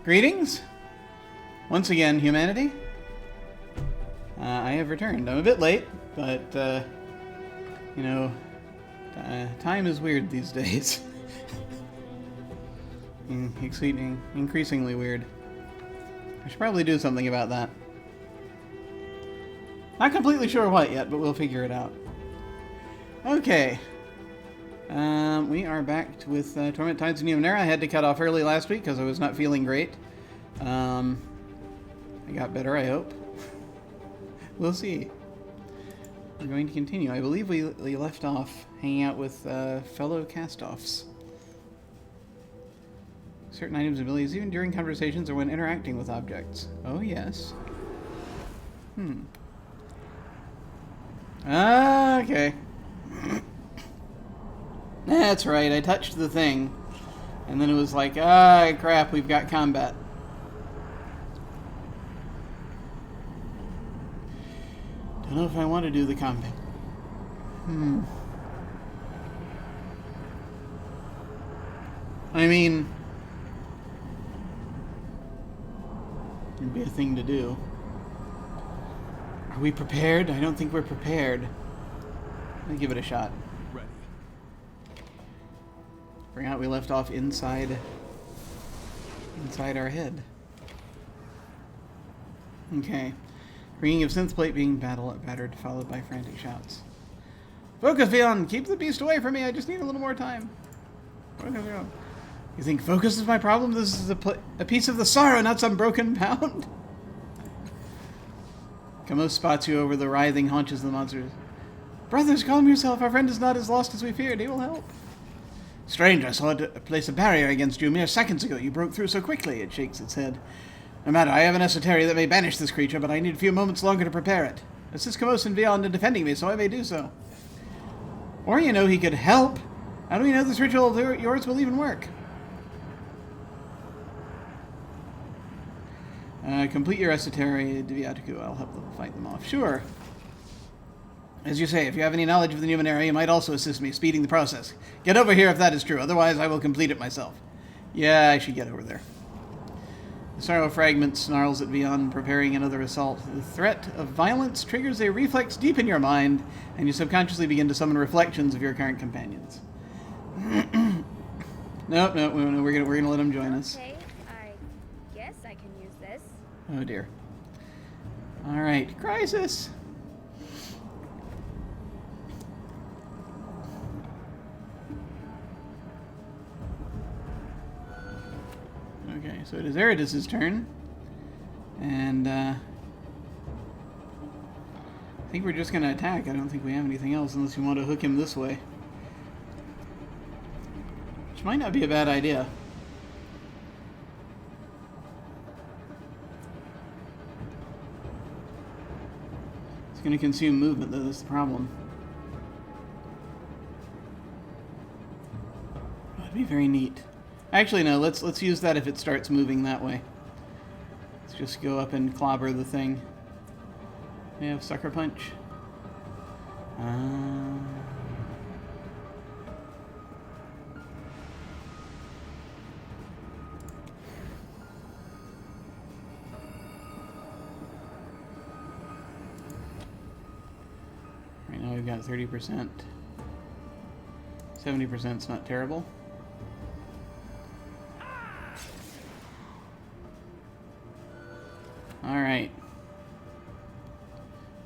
Greetings! Once again, humanity. I have returned. I'm a bit late, but, you know, time is weird these days. Increasingly weird. I should probably do something about that. Not completely sure what yet, but we'll figure it out. Okay. We are back with Torment Tides of Numenerra. I had to cut off early last week because I was not feeling great. I got better, I hope. We'll see. We're going to continue. I believe we left off hanging out with fellow castoffs. Certain items and abilities, even during conversations or when interacting with objects. Oh, yes. Okay. That's right, I touched the thing. And then it was like, ah, crap, we've got combat. Don't know if I want to do the combat. I mean, it'd be a thing to do. Are we prepared? I don't think we're prepared. Let me give it a shot. Ready. Forgot we left off inside our head. Okay. Ringing of synth plate being battered, followed by frantic shouts. Focus, Vion! Keep the beast away from me! I just need a little more time. Focus, Vion. You think focus is my problem? This is a piece of the sorrow, not some broken pound. Kamos spots you over the writhing haunches of the monsters. Brothers, calm yourself. Our friend is not as lost as we feared. He will help. Strange, I saw it place a barrier against you mere seconds ago. You broke through so quickly. It shakes its head. No matter, I have an esoteria that may banish this creature, but I need a few moments longer to prepare it. Assist Kamos and Vion in defending me, so I may do so. Or, you know, he could help. How do we know this ritual of yours will even work? Complete your esoteria, Diviatiku. I'll help them fight them off. Sure. As you say, if you have any knowledge of the Numenerra, you might also assist me, speeding the process. Get over here if that is true, otherwise I will complete it myself. Yeah, I should get over there. The sorrow fragment snarls at Vion, preparing another assault. The threat of violence triggers a reflex deep in your mind, and you subconsciously begin to summon reflections of your current companions. Nope, we're gonna let him join us. Okay, I guess I can use this. Oh dear. Alright, crisis! Okay, so it is Aadiriis' turn. And, I think we're just gonna attack. I don't think we have anything else unless we want to hook him this way. Which might not be a bad idea. It's gonna consume movement, though, that's the problem. That'd be very neat. Actually, no, let's use that if it starts moving that way. Let's just go up and clobber the thing. We have Sucker Punch. Right now we've got 30%. 70% is not terrible. Alright.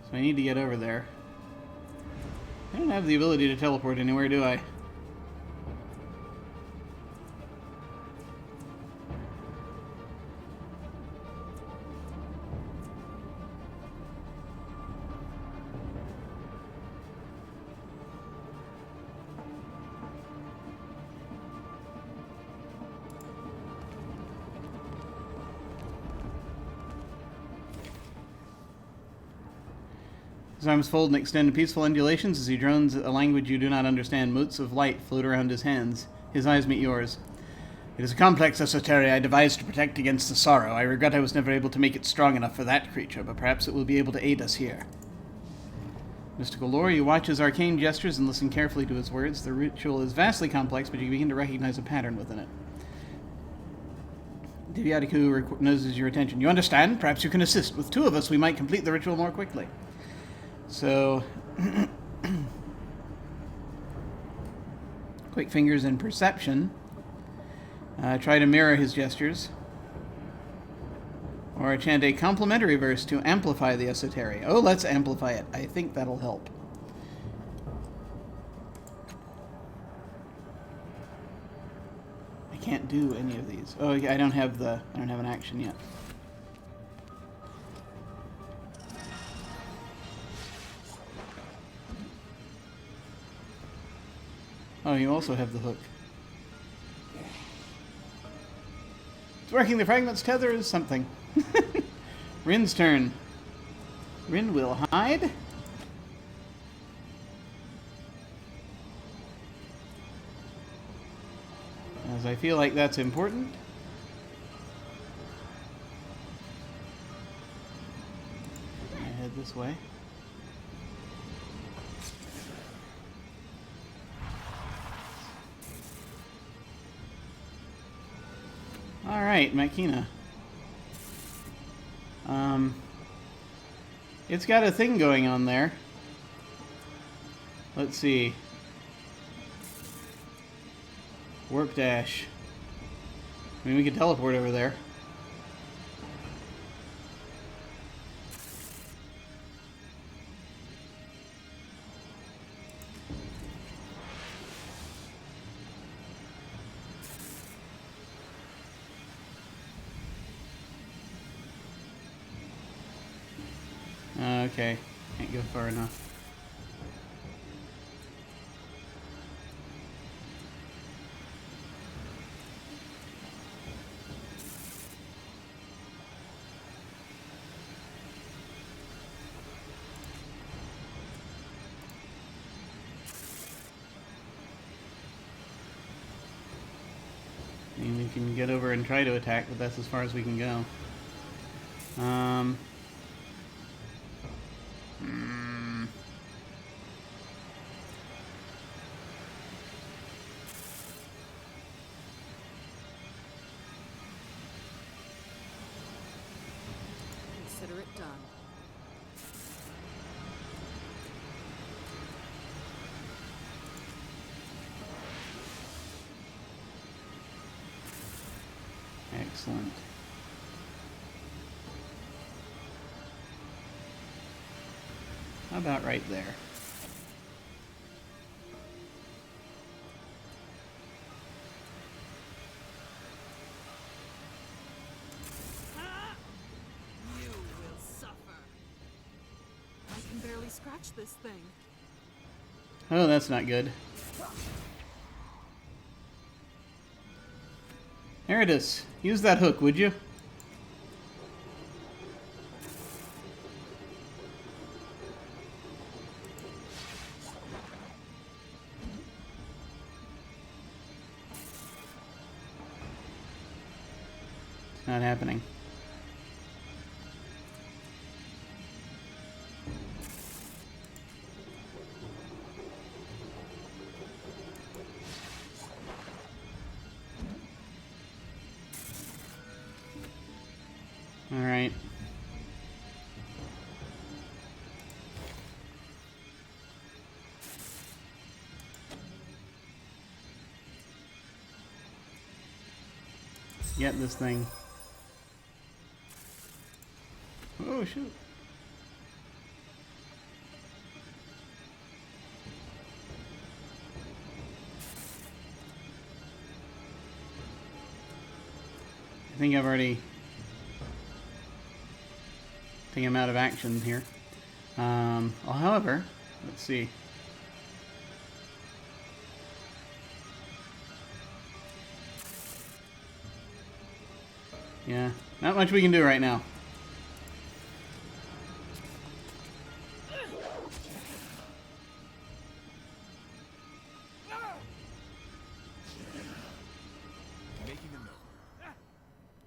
So I need to get over there. I don't have the ability to teleport anywhere, do I? His arms fold and extend in peaceful undulations as he drones a language you do not understand. Motes of light float around his hands. His eyes meet yours. It is a complex esoteria I devised to protect against the sorrow. I regret I was never able to make it strong enough for that creature, but perhaps it will be able to aid us here. Mystical lore, you watch his arcane gestures and listen carefully to his words. The ritual is vastly complex, but you begin to recognize a pattern within it. Divyatiku recognizes your attention. You understand? Perhaps you can assist. With 2 of us, we might complete the ritual more quickly. So, quick fingers and perception. Try to mirror his gestures. Or chant a complimentary verse to amplify the esoteria. Oh, let's amplify it. I think that'll help. I can't do any of these. Oh, yeah, I don't have an action yet. Oh, you also have the hook. It's working. The fragment's tether is something. Rin's turn. Rin will hide. As I feel like that's important. I head this way. Alright, Makina. It's got a thing going on there. Let's see. Warp dash. I mean, we could teleport over there. Okay, can't go far enough. I mean, we can get over and try to attack, but that's as far as we can go. Consider it done. Excellent. How about right there? You will suffer. I can barely scratch this thing. Oh, that's not good. Aadiriis, use that hook, would you? It's not happening. All right. Get this thing. Oh, shoot. I think I've already... I think I'm out of action here. Well, however, let's see. Yeah, not much we can do right now.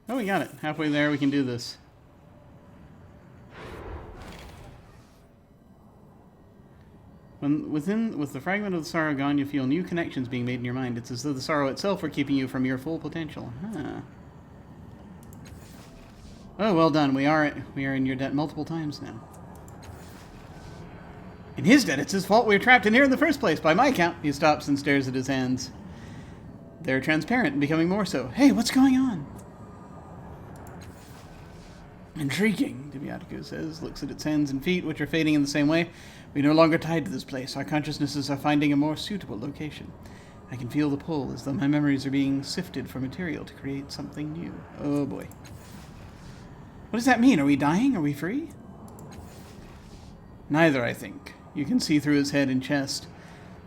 Oh, we got it. Halfway there, we can do this. With the fragment of the sorrow gone, you feel new connections being made in your mind. It's as though the sorrow itself were keeping you from your full potential. Huh. Oh, well done. We are in your debt multiple times now. In his debt, it's his fault we were trapped in here in the first place. By my count, he stops and stares at his hands. They're transparent and becoming more so. Hey, what's going on? Intriguing, Dibiatiku says, looks at its hands and feet, which are fading in the same way. We're no longer tied to this place. Our consciousnesses are finding a more suitable location. I can feel the pull, as though my memories are being sifted for material to create something new. Oh boy. What does that mean? Are we dying? Are we free? Neither, I think. You can see through his head and chest.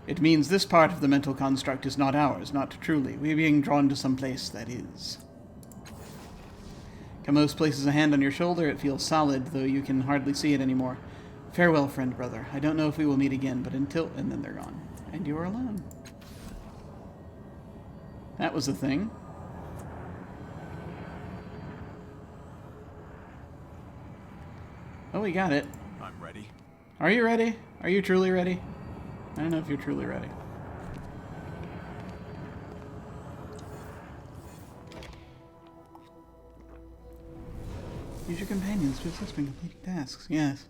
It means this part of the mental construct is not ours, not truly. We are being drawn to some place that is. Kamos places a hand on your shoulder. It feels solid, though you can hardly see it anymore. Farewell, friend, brother. I don't know if we will meet again, but until... And then they're gone. And you are alone. That was a thing. Oh, we got it. I'm ready. Are you ready? Are you truly ready? I don't know if you're truly ready. Use your companions to assist in completing tasks. Yes.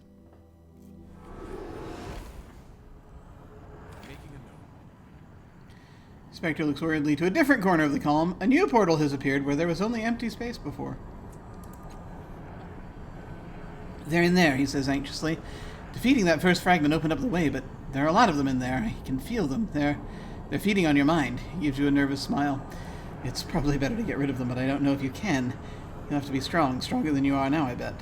Making a note. Spectre looks worriedly to a different corner of the column. A new portal has appeared where there was only empty space before. They're in there, he says anxiously. Defeating that first fragment opened up the way, but there are a lot of them in there. I can feel them. They're feeding on your mind. He gives you a nervous smile. It's probably better to get rid of them, but I don't know if you can. You'll have to be strong, stronger than you are now, I bet.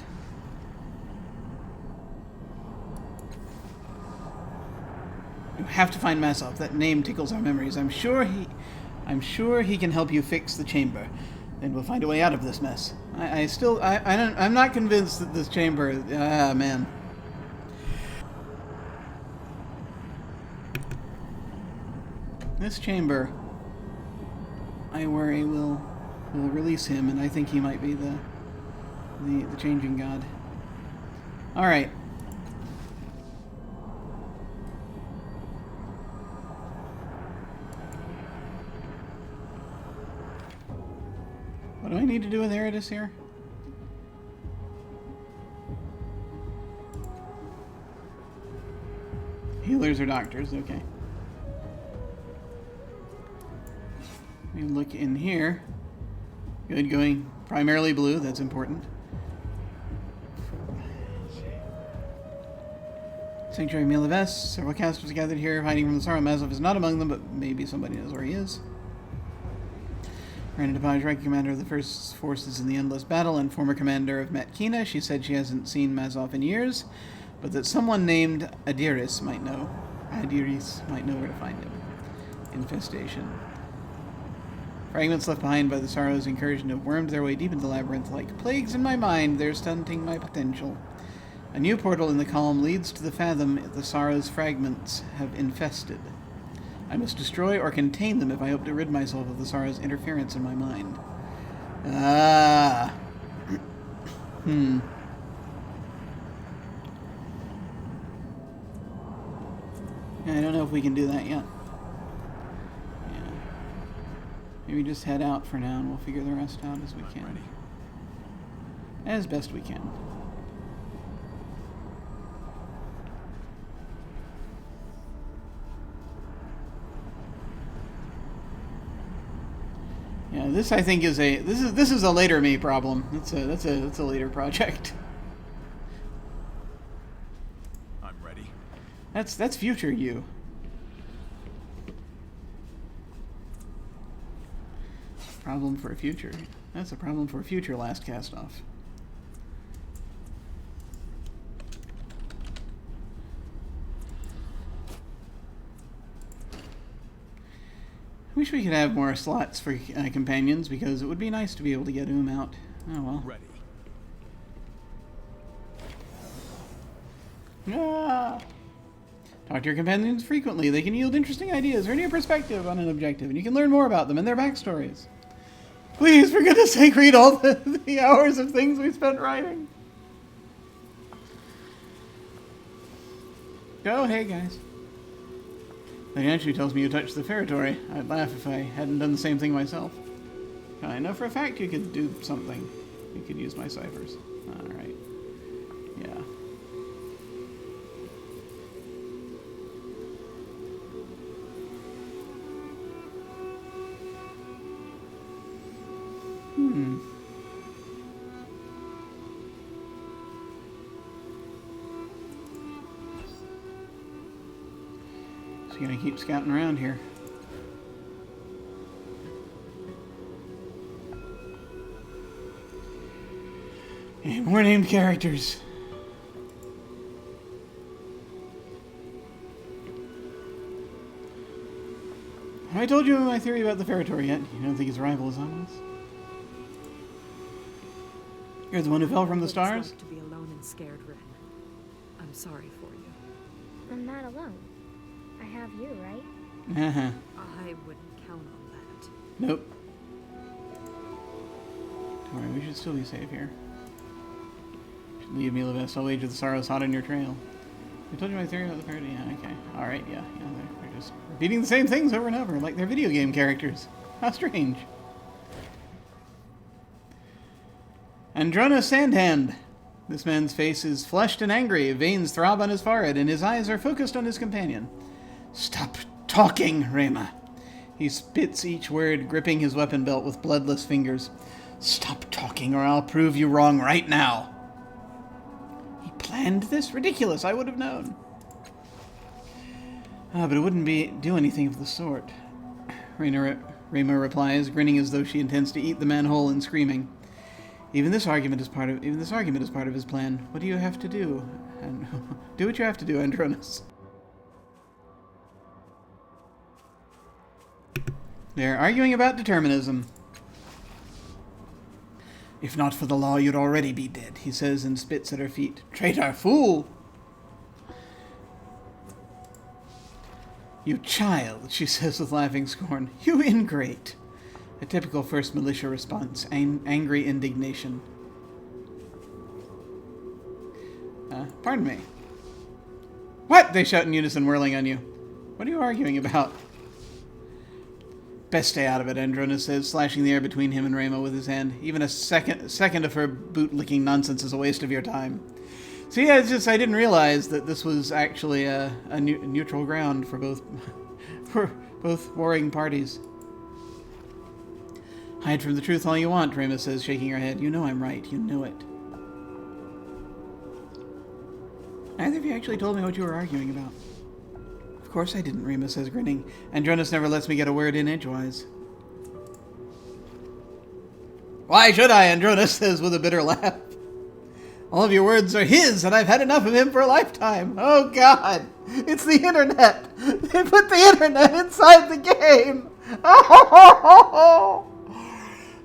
You have to find Masov. That name tickles our memories. I'm sure he can help you fix the chamber. Then we'll find a way out of this mess. I'm not convinced that this chamber... Ah, man. This chamber, I worry, will release him, and I think he might be the changing god. All right. What do I need to do with Aadiriis here? Healers or doctors, okay. We look in here. Good, going primarily blue, that's important. Sanctuary meal of S. Several casters gathered here, hiding from the sorrow. Masov is not among them, but maybe somebody knows where he is. Random Depage, ranking commander of the First Forces in the Endless Battle and former commander of Matkina. She said she hasn't seen Masov in years, but that someone named Aadiriis might know. Aadiriis might know where to find him. Infestation. Fragments left behind by the sorrows incursion have wormed their way deep into the labyrinth. Like plagues in my mind, they're stunting my potential. A new portal in the column leads to the fathom the sorrows fragments have infested. I must destroy or contain them if I hope to rid myself of the sorrow's interference in my mind. Ah. I don't know if we can do that yet. Yeah. Maybe just head out for now and we'll figure the rest out as we can. Ready. As best we can. Yeah, this I think is this is a later me problem. That's a later project. I'm ready. That's future you. Problem for a future. That's a problem for a future Last Castoff. I wish we could have more slots for companions, because it would be nice to be able to get out. Oh well. Ready. Ah! Talk to your companions frequently. They can yield interesting ideas or a new perspective on an objective, and you can learn more about them and their backstories. Please, for goodness sake, read all the hours of things we spent writing. Oh, hey, guys. That actually tells me you touched the ferritory. I'd laugh if I hadn't done the same thing myself. I know for a fact you could do something. You could use my ciphers. Alright. Yeah. So you're gonna keep scouting around here. And more named characters. Have I told you my theory about the Ferritor yet? You don't think his arrival is ominous? You're the one who fell from the stars? Like to be alone and scared, Ren. I'm sorry for you. I'm not alone. I have you, right? Uh-huh. I wouldn't count on that. Nope. Don't worry, we should still be safe here. Should leave me the best. I'll wager the sorrows hot on your trail. I told you my theory about the parody. Yeah, okay. Alright, yeah. They're just repeating the same things over and over, like they're video game characters. How strange. Androna Sandhand. This man's face is flushed and angry. Veins throb on his forehead, and his eyes are focused on his companion. Stop talking, Rema. He spits each word, gripping his weapon belt with bloodless fingers. Stop talking, or I'll prove you wrong right now. He planned this? Ridiculous, I would have known. But it wouldn't do anything of the sort. Rema replies, grinning as though she intends to eat the man whole and screaming. Even this argument is part of his plan. What do you have to do? And do what you have to do, Andronis. They're arguing about determinism. If not for the law, you'd already be dead, he says and spits at her feet. Traitor, fool! You child, she says with laughing scorn. You ingrate. A typical first militia response. Angry indignation. Pardon me. What? They shout in unison, whirling on you. What are you arguing about? Best stay out of it, Andronis says, slashing the air between him and Remo with his hand. Even a second of her boot-licking nonsense is a waste of your time. So yeah, it's just I didn't realize that this was actually a neutral ground for both warring parties. Hide from the truth all you want, Remo says, shaking her head. You know I'm right. You know it. Neither of you actually told me what you were arguing about. Of course I didn't, Remo says, grinning. Andronis never lets me get a word in edgewise. Why should I? Andronis says with a bitter laugh. All of your words are his, and I've had enough of him for a lifetime. Oh, God. It's the internet. They put the internet inside the game. Oh,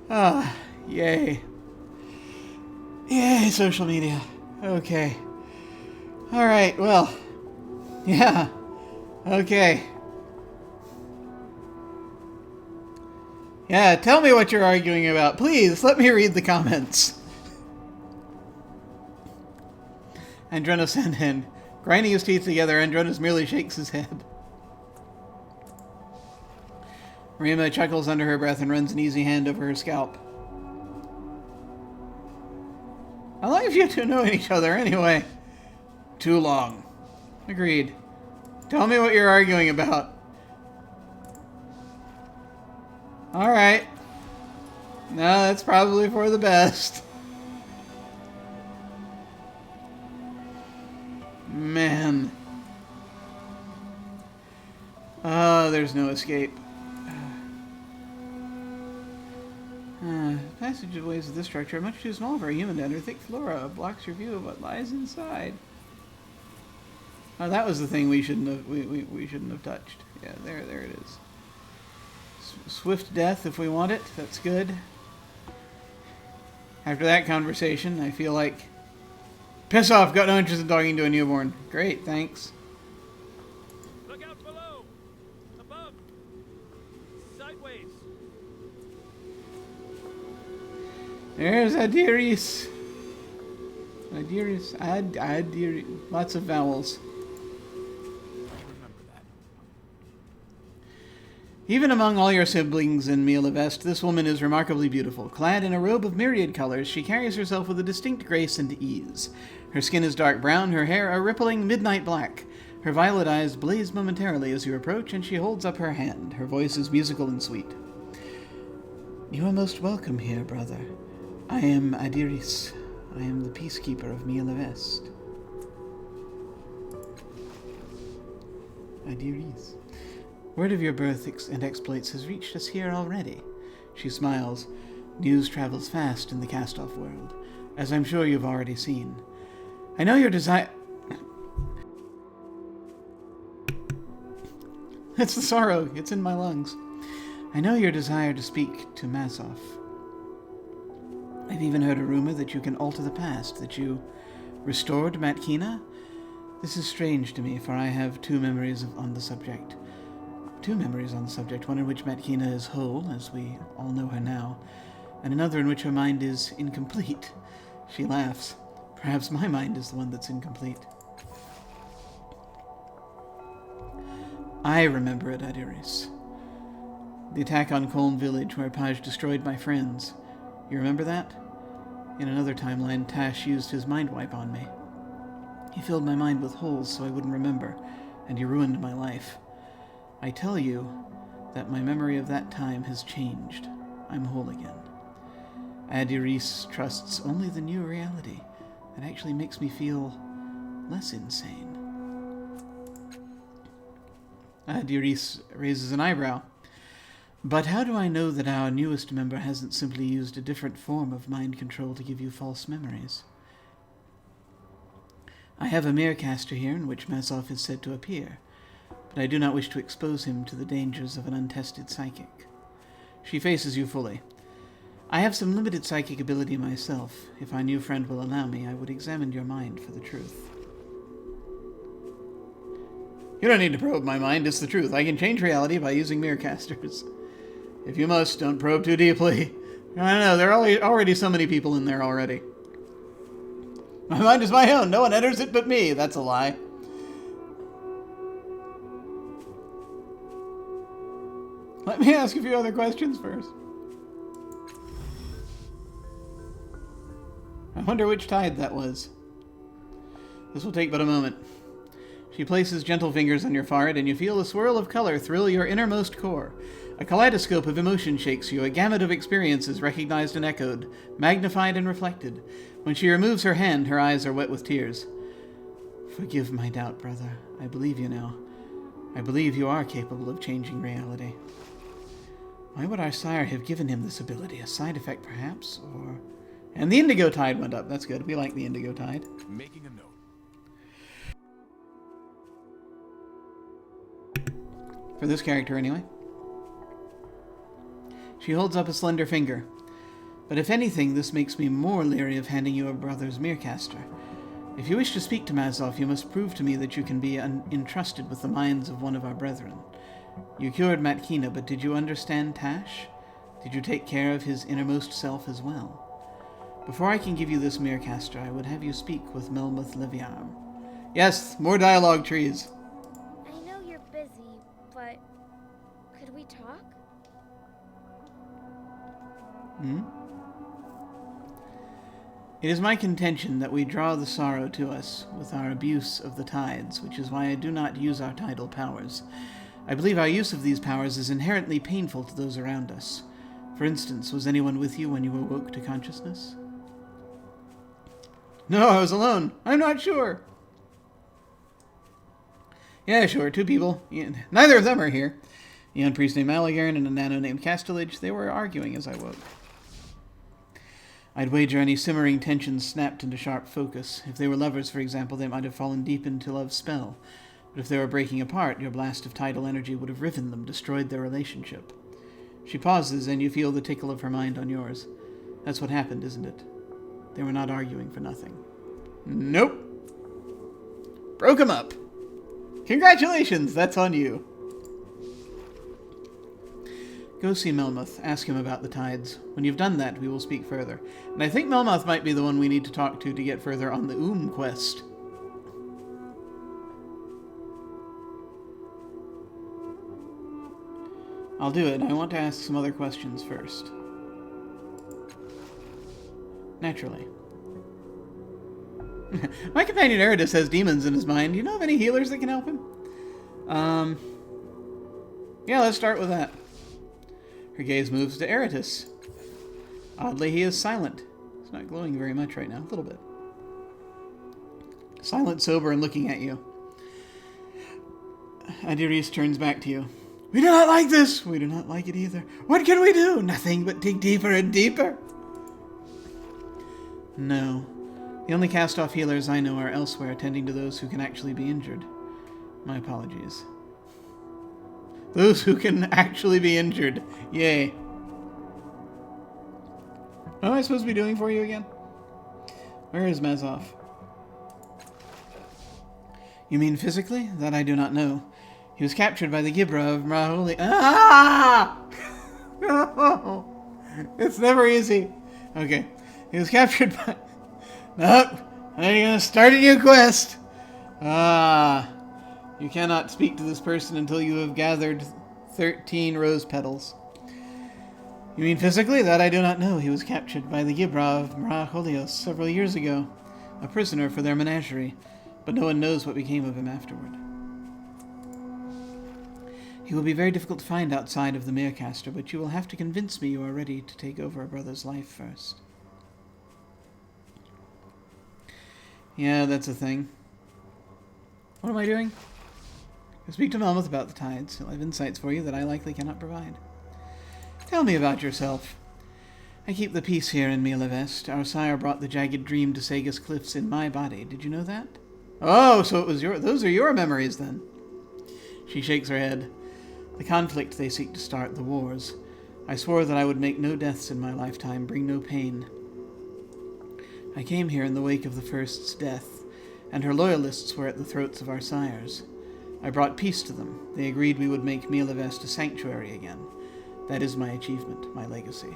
ah, yay. Yay, social media. Okay. All right, well, yeah. Okay. Yeah, tell me what you're arguing about. Please, let me read the comments. Andronis Sandhin. Grinding his teeth together, Andronis merely shakes his head. Rima chuckles under her breath and runs an easy hand over her scalp. How long have you two known each other, anyway? Too long. Agreed. Tell me what you're arguing about. Alright. No, that's probably for the best. Man. Oh, there's no escape. Passageways of this structure are much too small for a human to enter. Thick flora blocks your view of what lies inside. Oh, that was the thing we shouldn't have we shouldn't have touched. Yeah, there it is. Swift death if we want it. That's good. After that conversation, I feel like piss off. Got no interest in talking to a newborn. Great, thanks. Look out below! Above! Sideways! There's Aadiriis. Aadiriis. Lots of vowels. I remember that. Even among all your siblings in Mielavest, this woman is remarkably beautiful. Clad in a robe of myriad colors, she carries herself with a distinct grace and ease. Her skin is dark brown, her hair a rippling midnight black. Her violet eyes blaze momentarily as you approach, and she holds up her hand. Her voice is musical and sweet. You are most welcome here, brother. I am Aadiriis. I am the peacekeeper of Mielavest. Aadiriis. Word of your birth and exploits has reached us here already. She smiles. News travels fast in the Castoff world, as I'm sure you've already seen. I know your desire... It's the sorrow. It's in my lungs. I know your desire to speak to Masoff. I've even heard a rumor that you can alter the past, that you restored Matkina. This is strange to me, for I have two memories on the subject, one in which Matkina is whole, as we all know her now, and another in which her mind is incomplete. She laughs. Perhaps my mind is the one that's incomplete. I remember it, Aadiriis. The attack on Colne Village, where Paj destroyed my friends. You remember that? In another timeline, Tash used his mind wipe on me. He filled my mind with holes so I wouldn't remember, and he ruined my life. I tell you that my memory of that time has changed. I'm whole again. Aadiriis trusts only the new reality. That actually makes me feel less insane. Aadiriis raises an eyebrow. But how do I know that our newest member hasn't simply used a different form of mind control to give you false memories? I have a Mirrorcaster here in which Masoff is said to appear, but I do not wish to expose him to the dangers of an untested psychic. She faces you fully. I have some limited psychic ability myself. If our new friend will allow me, I would examine your mind for the truth. You don't need to probe my mind, it's the truth. I can change reality by using Mirrorcasters. If you must, don't probe too deeply. I don't know, there are already so many people in there already. My mind is my own, no one enters it but me. That's a lie. Let me ask a few other questions first. I wonder which tide that was. This will take but a moment. She places gentle fingers on your forehead, and you feel a swirl of color thrill your innermost core. A kaleidoscope of emotion shakes you, a gamut of experiences recognized and echoed, magnified and reflected. When she removes her hand, her eyes are wet with tears. Forgive my doubt, brother. I believe you now. I believe you are capable of changing reality. Why would our sire have given him this ability? A side effect, perhaps? Or... And the indigo tide went up. That's good. We like the indigo tide. Making a note. For this character, anyway. She holds up a slender finger. But if anything, this makes me more leery of handing you a brother's Mirrorcaster. If you wish to speak to Masoff, you must prove to me that you can be entrusted with the minds of one of our brethren. You cured Matkina, but did you understand Tash? Did you take care of his innermost self as well? Before I can give you this Mirrorcaster, I would have you speak with Melmoth Leviarm. Yes, more dialogue trees. I know you're busy, but could we talk? It is my contention that we draw the sorrow to us with our abuse of the tides, which is why I do not use our tidal powers. I believe our use of these powers is inherently painful to those around us. For instance, was anyone with you when you awoke to consciousness? No, I was alone. I'm not sure. Yeah, sure, two people. Neither of them are here. A young priest named Maligarn and a nano named Castellage. They were arguing as I woke. I'd wager any simmering tension snapped into sharp focus. If they were lovers, for example, they might have fallen deep into love's spell. But if they were breaking apart, your blast of tidal energy would have riven them, destroyed their relationship. She pauses, and you feel the tickle of her mind on yours. That's what happened, isn't it? They were not arguing for nothing. Nope. Broke 'em up. Congratulations, that's on you. Go see Melmoth. Ask him about the tides. When you've done that, we will speak further. And I think Melmoth might be the one we need to talk to get further on the quest. I'll do it. I want to ask some other questions first. Naturally. My companion Aadiriis has demons in his mind. Do you know of any healers that can help him? Yeah, let's start with that. Her gaze moves to Aadiriis. Oddly, he is silent. He's not glowing very much right now. A little bit. Silent, sober, and looking at you. Aadiriis turns back to you. We do not like this. We do not like it either. What can we do? Nothing but dig deeper and deeper. No. The only cast-off healers I know are elsewhere, tending to those who can actually be injured. My apologies. Those who can actually be injured. Yay. What am I supposed to be doing for you again? Where is Mazov? You mean physically? That I do not know. He was captured by the Gibra of Mraholi. Ah! No! It's never easy. Okay. He was captured by... Nope. Now you're going to start a new quest. You cannot speak to this person until you have gathered 13 rose petals. You mean physically? That I do not know. He was captured by the Gibra of Mraholios several years ago. A prisoner for their menagerie. But no one knows what became of him afterward. He will be very difficult to find outside of the Merecaster, but you will have to convince me you are ready to take over a brother's life first. Yeah, that's a thing. What am I doing? I speak to Melmoth about the tides. He'll have insights for you that I likely cannot provide. Tell me about yourself. I keep the peace here in Mielavest. Our sire brought the jagged dream to Sagas Cliffs in my body. Did you know that? Oh, so it was those are your memories then. She shakes her head. The conflict they seek to start, the wars. I swore that I would make no deaths in my lifetime, bring no pain. I came here in the wake of the first's death, and her loyalists were at the throats of our sires. I brought peace to them. They agreed we would make Mielavest a sanctuary again. That is my achievement, my legacy.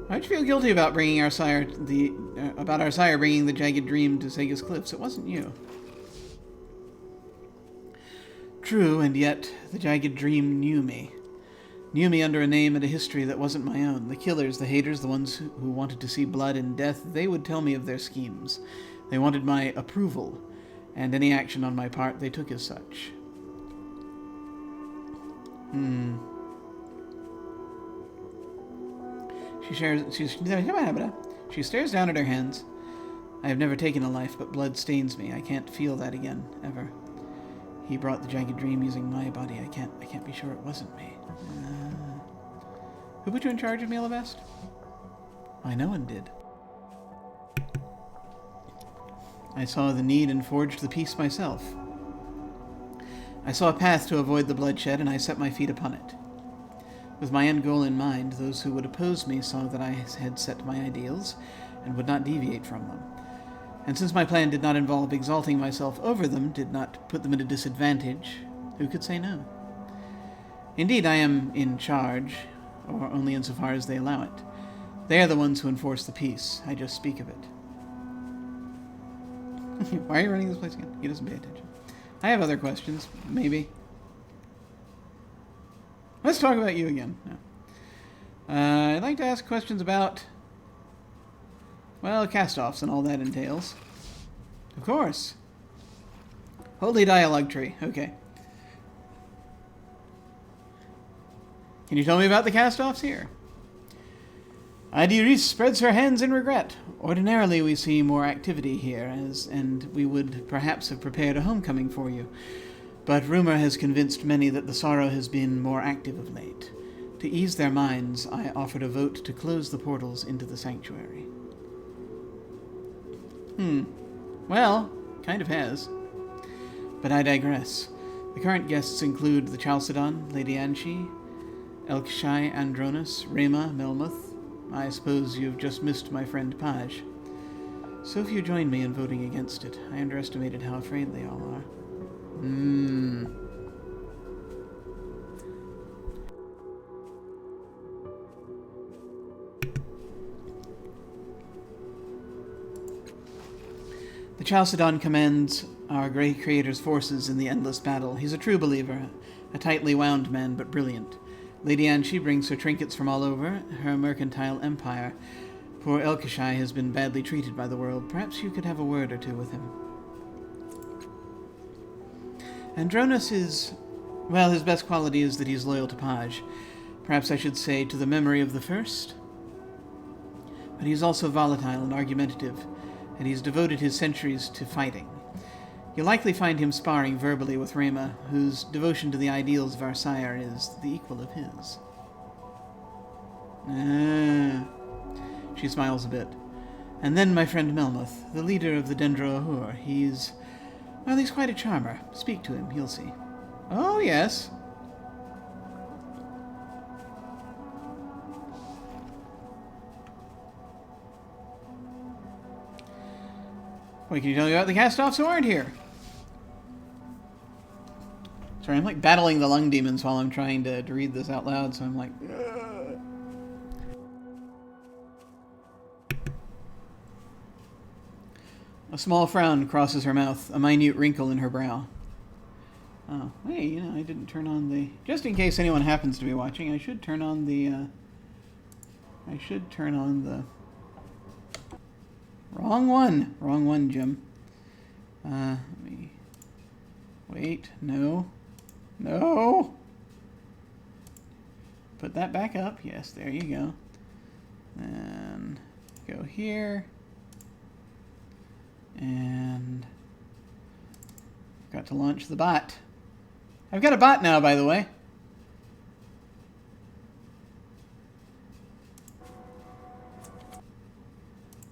Why'd you feel guilty about bringing our sire bringing the jagged dream to Sagas Cliffs? It wasn't you. True, and yet the jagged dream knew me. Knew me under a name and a history that wasn't my own. The killers, the haters, the ones who wanted to see blood and death, they would tell me of their schemes. They wanted my approval, and any action on my part they took as such. She stares down at her hands. I have never taken a life, but blood stains me. I can't feel that again, ever. He brought the jagged dream using my body. I can't be sure it wasn't me. Who put you in charge of Mielavest? Why, no one did. I saw the need and forged the peace myself. I saw a path to avoid the bloodshed, and I set my feet upon it. With my end goal in mind, those who would oppose me saw that I had set my ideals and would not deviate from them. And since my plan did not involve exalting myself over them, did not put them at a disadvantage, who could say no? Indeed, I am in charge, or only insofar as they allow it. They are the ones who enforce the peace. I just speak of it. Why are you running this place again? He doesn't pay attention. I have other questions, maybe. Let's talk about you again. No. I'd like to ask questions about, well, castoffs and all that entails. Of course. Holy dialogue tree. Okay. Can you tell me about the castoffs here? Aadiriis spreads her hands in regret. Ordinarily we see more activity here, and we would perhaps have prepared a homecoming for you. But rumor has convinced many that the sorrow has been more active of late. To ease their minds, I offered a vote to close the portals into the sanctuary. Well, kind of has. But I digress. The current guests include the Chalcedon, Lady Anshi, Elkshai Andronis, Rema, Melmoth. I suppose you've just missed my friend Paj. So few joined me in voting against it. I underestimated how afraid they all are. The Chalcedon commands our great creator's forces in the endless battle. He's a true believer, a tightly wound man, but brilliant. Lady Anshi brings her trinkets from all over her mercantile empire. Poor Elkishai has been badly treated by the world. Perhaps you could have a word or two with him. Andronis is... well, his best quality is that he's loyal to Paj. Perhaps I should say to the memory of the first. But he's also volatile and argumentative, and he's devoted his centuries to fighting. You'll likely find him sparring verbally with Rema, whose devotion to the ideals of our sire is the equal of his. She smiles a bit. And then my friend Melmoth, the leader of the Dendro Ahur. He's quite a charmer. Speak to him, you'll see. Oh, yes. What can you tell me about the castoffs who aren't here? Sorry, I'm like battling the lung demons while I'm trying to read this out loud, so I'm like... Ugh. A small frown crosses her mouth, a minute wrinkle in her brow. Oh, hey, I didn't turn on the... Just in case anyone happens to be watching, I should turn on the... Wrong one, Jim. Let me... Wait, no. Put that back up. Yes, there you go. And go here. And... got to launch the bot. I've got a bot now, by the way.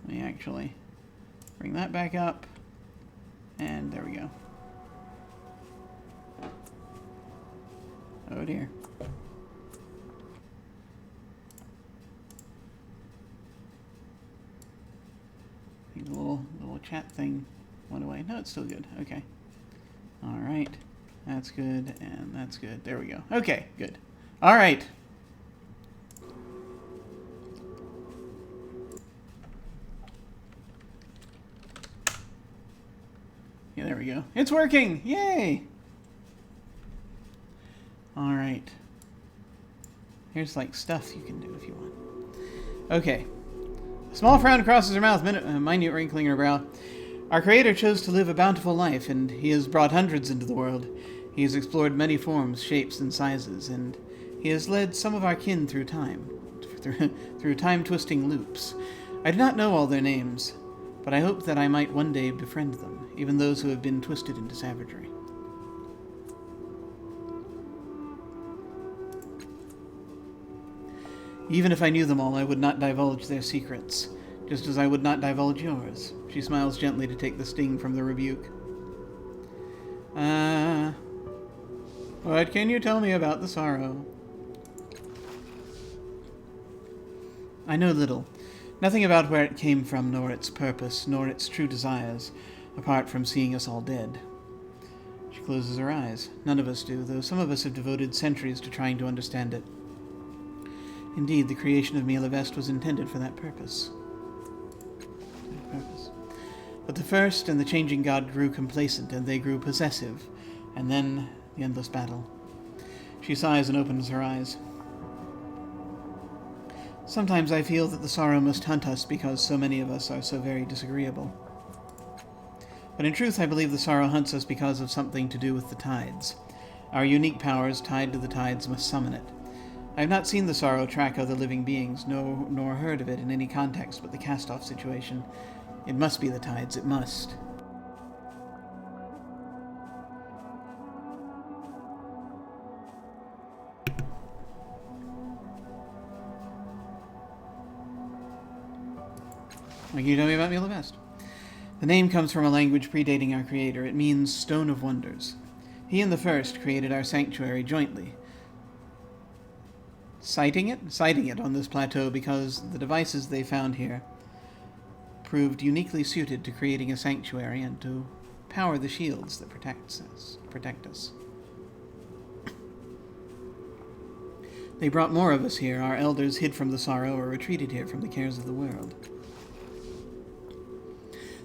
Let me actually bring that back up. And there we go. Oh dear. The little chat thing went away. No, it's still good. Okay. Alright. That's good, and that's good. There we go. Okay, good. Alright. Yeah, there we go. It's working! Yay! Alright. Here's like stuff you can do if you want. Okay. A small frown crosses her mouth, minute wrinkling her brow. Our Creator chose to live a bountiful life, and He has brought hundreds into the world. He has explored many forms, shapes, and sizes, and He has led some of our kin through time, through time-twisting loops. I do not know all their names, but I hope that I might one day befriend them, even those who have been twisted into savagery. Even if I knew them all, I would not divulge their secrets, just as I would not divulge yours. She smiles gently to take the sting from the rebuke. What can you tell me about the sorrow? I know little. Nothing about where it came from, nor its purpose, nor its true desires, apart from seeing us all dead. She closes her eyes. None of us do, though some of us have devoted centuries to trying to understand it. Indeed, the creation of Mila Vest was intended for that purpose. But the first and the changing god grew complacent, and they grew possessive, and then the endless battle. She sighs and opens her eyes. Sometimes I feel that the sorrow must hunt us because so many of us are so very disagreeable. But in truth, I believe the sorrow hunts us because of something to do with the tides. Our unique powers tied to the tides must summon it. I have not seen the sorrow track other living beings, nor heard of it in any context but the Castoff situation. It must be the tides, it must. What can you tell me about Mila Vest? The name comes from a language predating our Creator. It means Stone of Wonders. He and the First created our sanctuary jointly, citing it on this plateau because the devices they found here proved uniquely suited to creating a sanctuary and to power the shields that protect us. They brought more of us here. Our elders hid from the sorrow or retreated here from the cares of the world.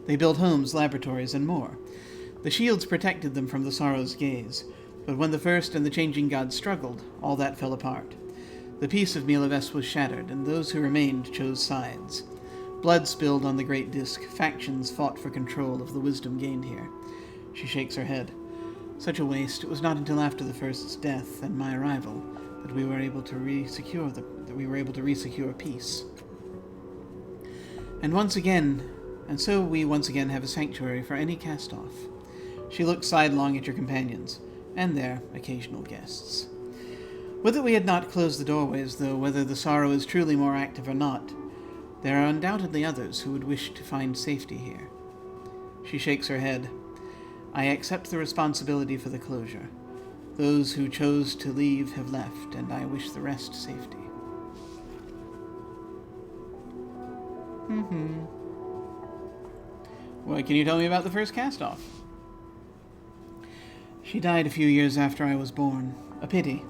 They built homes, laboratories, and more. The shields protected them from the sorrow's gaze, but when the First and the Changing Gods struggled, all that fell apart. The peace of Milaves was shattered, and those who remained chose sides. Blood spilled on the great disk. Factions fought for control of the wisdom gained here. She shakes her head. Such a waste. It was not until after the First's death and my arrival that we were able to resecure peace. And so we once again have a sanctuary for any castoff. She looks sidelong at your companions, and their occasional guests. Would that we had not closed the doorways, though, whether the sorrow is truly more active or not. There are undoubtedly others who would wish to find safety here. She shakes her head. I accept the responsibility for the closure. Those who chose to leave have left, and I wish the rest safety. What can you tell me about the first castoff? She died a few years after I was born. A pity.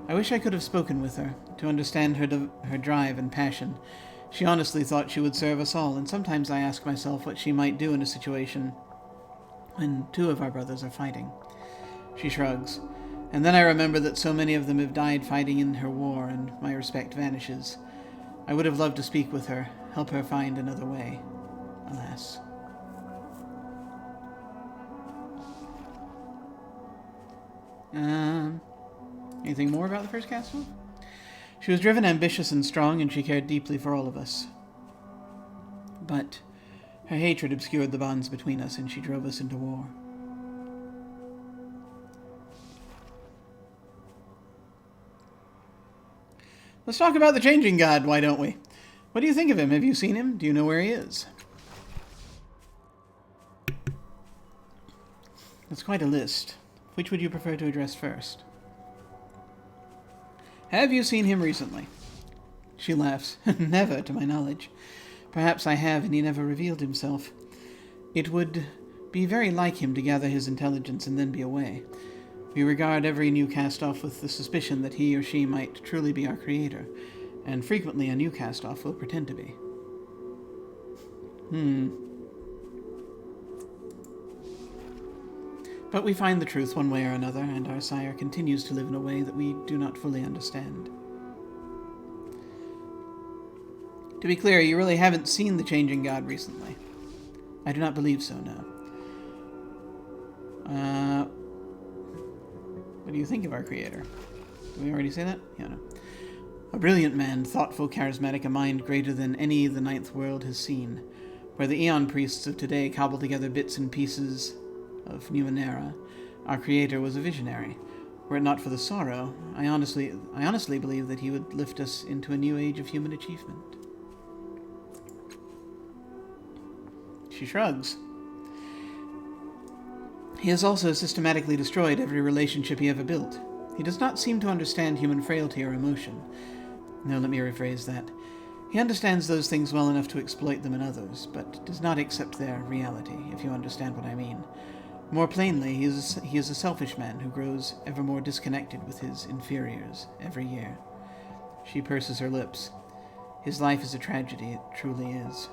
I wish I could have spoken with her, to understand her drive and passion. She honestly thought she would serve us all, and sometimes I ask myself what she might do in a situation when two of our brothers are fighting. She shrugs, and then I remember that so many of them have died fighting in her war, and my respect vanishes. I would have loved to speak with her, help her find another way. Alas. Anything more about the first castle? She was driven, ambitious, and strong, and she cared deeply for all of us. But her hatred obscured the bonds between us, and she drove us into war. Let's talk about the Changing God, why don't we? What do you think of him? Have you seen him? Do you know where he is? That's quite a list. Which would you prefer to address first? Have you seen him recently? She laughs. Never, to my knowledge. Perhaps I have, and he never revealed himself. It would be very like him to gather his intelligence and then be away. We regard every new castoff with the suspicion that he or she might truly be our creator, and frequently a new castoff will pretend to be. But we find the truth one way or another, and our sire continues to live in a way that we do not fully understand. To be clear, you really haven't seen the Changing God recently. I do not believe so, no. What do you think of our creator? Did we already say that? Yeah, no. A brilliant man, thoughtful, charismatic, a mind greater than any the Ninth World has seen. Where the Aeon priests of today cobble together bits and pieces of Numenerra, our creator was a visionary. Were it not for the sorrow, I honestly believe that he would lift us into a new age of human achievement. She shrugs. He has also systematically destroyed every relationship he ever built. He does not seem to understand human frailty or emotion. No, let me rephrase that. He understands those things well enough to exploit them in others, but does not accept their reality, if you understand what I mean. More plainly, he is a selfish man who grows ever more disconnected with his inferiors every year. She purses her lips. His life is a tragedy, it truly is.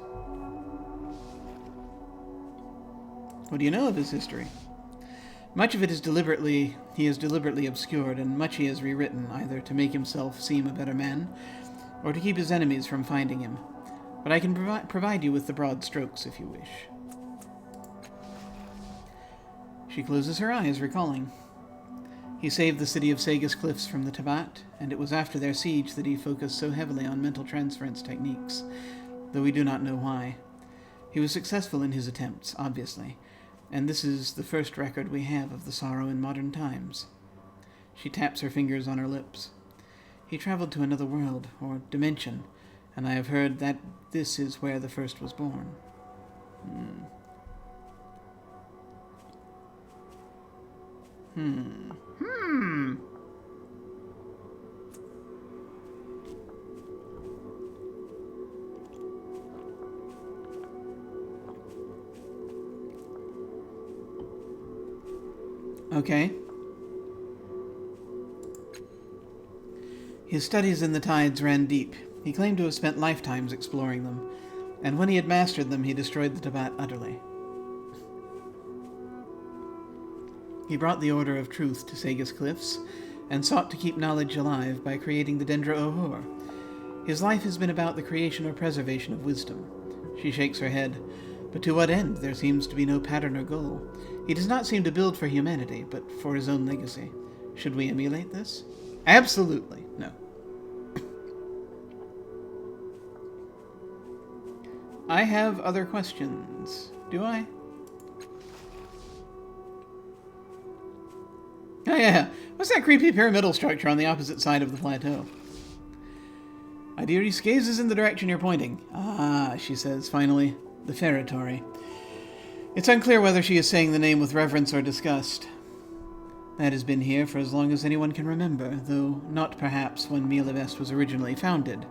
What do you know of his history? Much of it is deliberately obscured, and much he has rewritten, either to make himself seem a better man, or to keep his enemies from finding him. But I can provide you with the broad strokes, if you wish. She closes her eyes, recalling. He saved the city of Sagas Cliffs from the Tabat, and it was after their siege that he focused so heavily on mental transference techniques, though we do not know why. He was successful in his attempts, obviously, and this is the first record we have of the sorrow in modern times. She taps her fingers on her lips. He traveled to another world, or dimension, and I have heard that this is where the first was born. Okay. His studies in the tides ran deep. He claimed to have spent lifetimes exploring them. And when he had mastered them, he destroyed the Tabat utterly. He brought the Order of Truth to Sega's cliffs, and sought to keep knowledge alive by creating the Dendra Ohur. His life has been about the creation or preservation of wisdom. She shakes her head. But to what end? There seems to be no pattern or goal. He does not seem to build for humanity, but for his own legacy. Should we emulate this? Absolutely no. I have other questions. Do I? Oh yeah, what's that creepy pyramidal structure on the opposite side of the plateau? Aadiriis gazes in the direction you're pointing. Ah, she says, finally. The Feretory. It's unclear whether she is saying the name with reverence or disgust. That has been here for as long as anyone can remember, though not perhaps when Milivest was originally founded.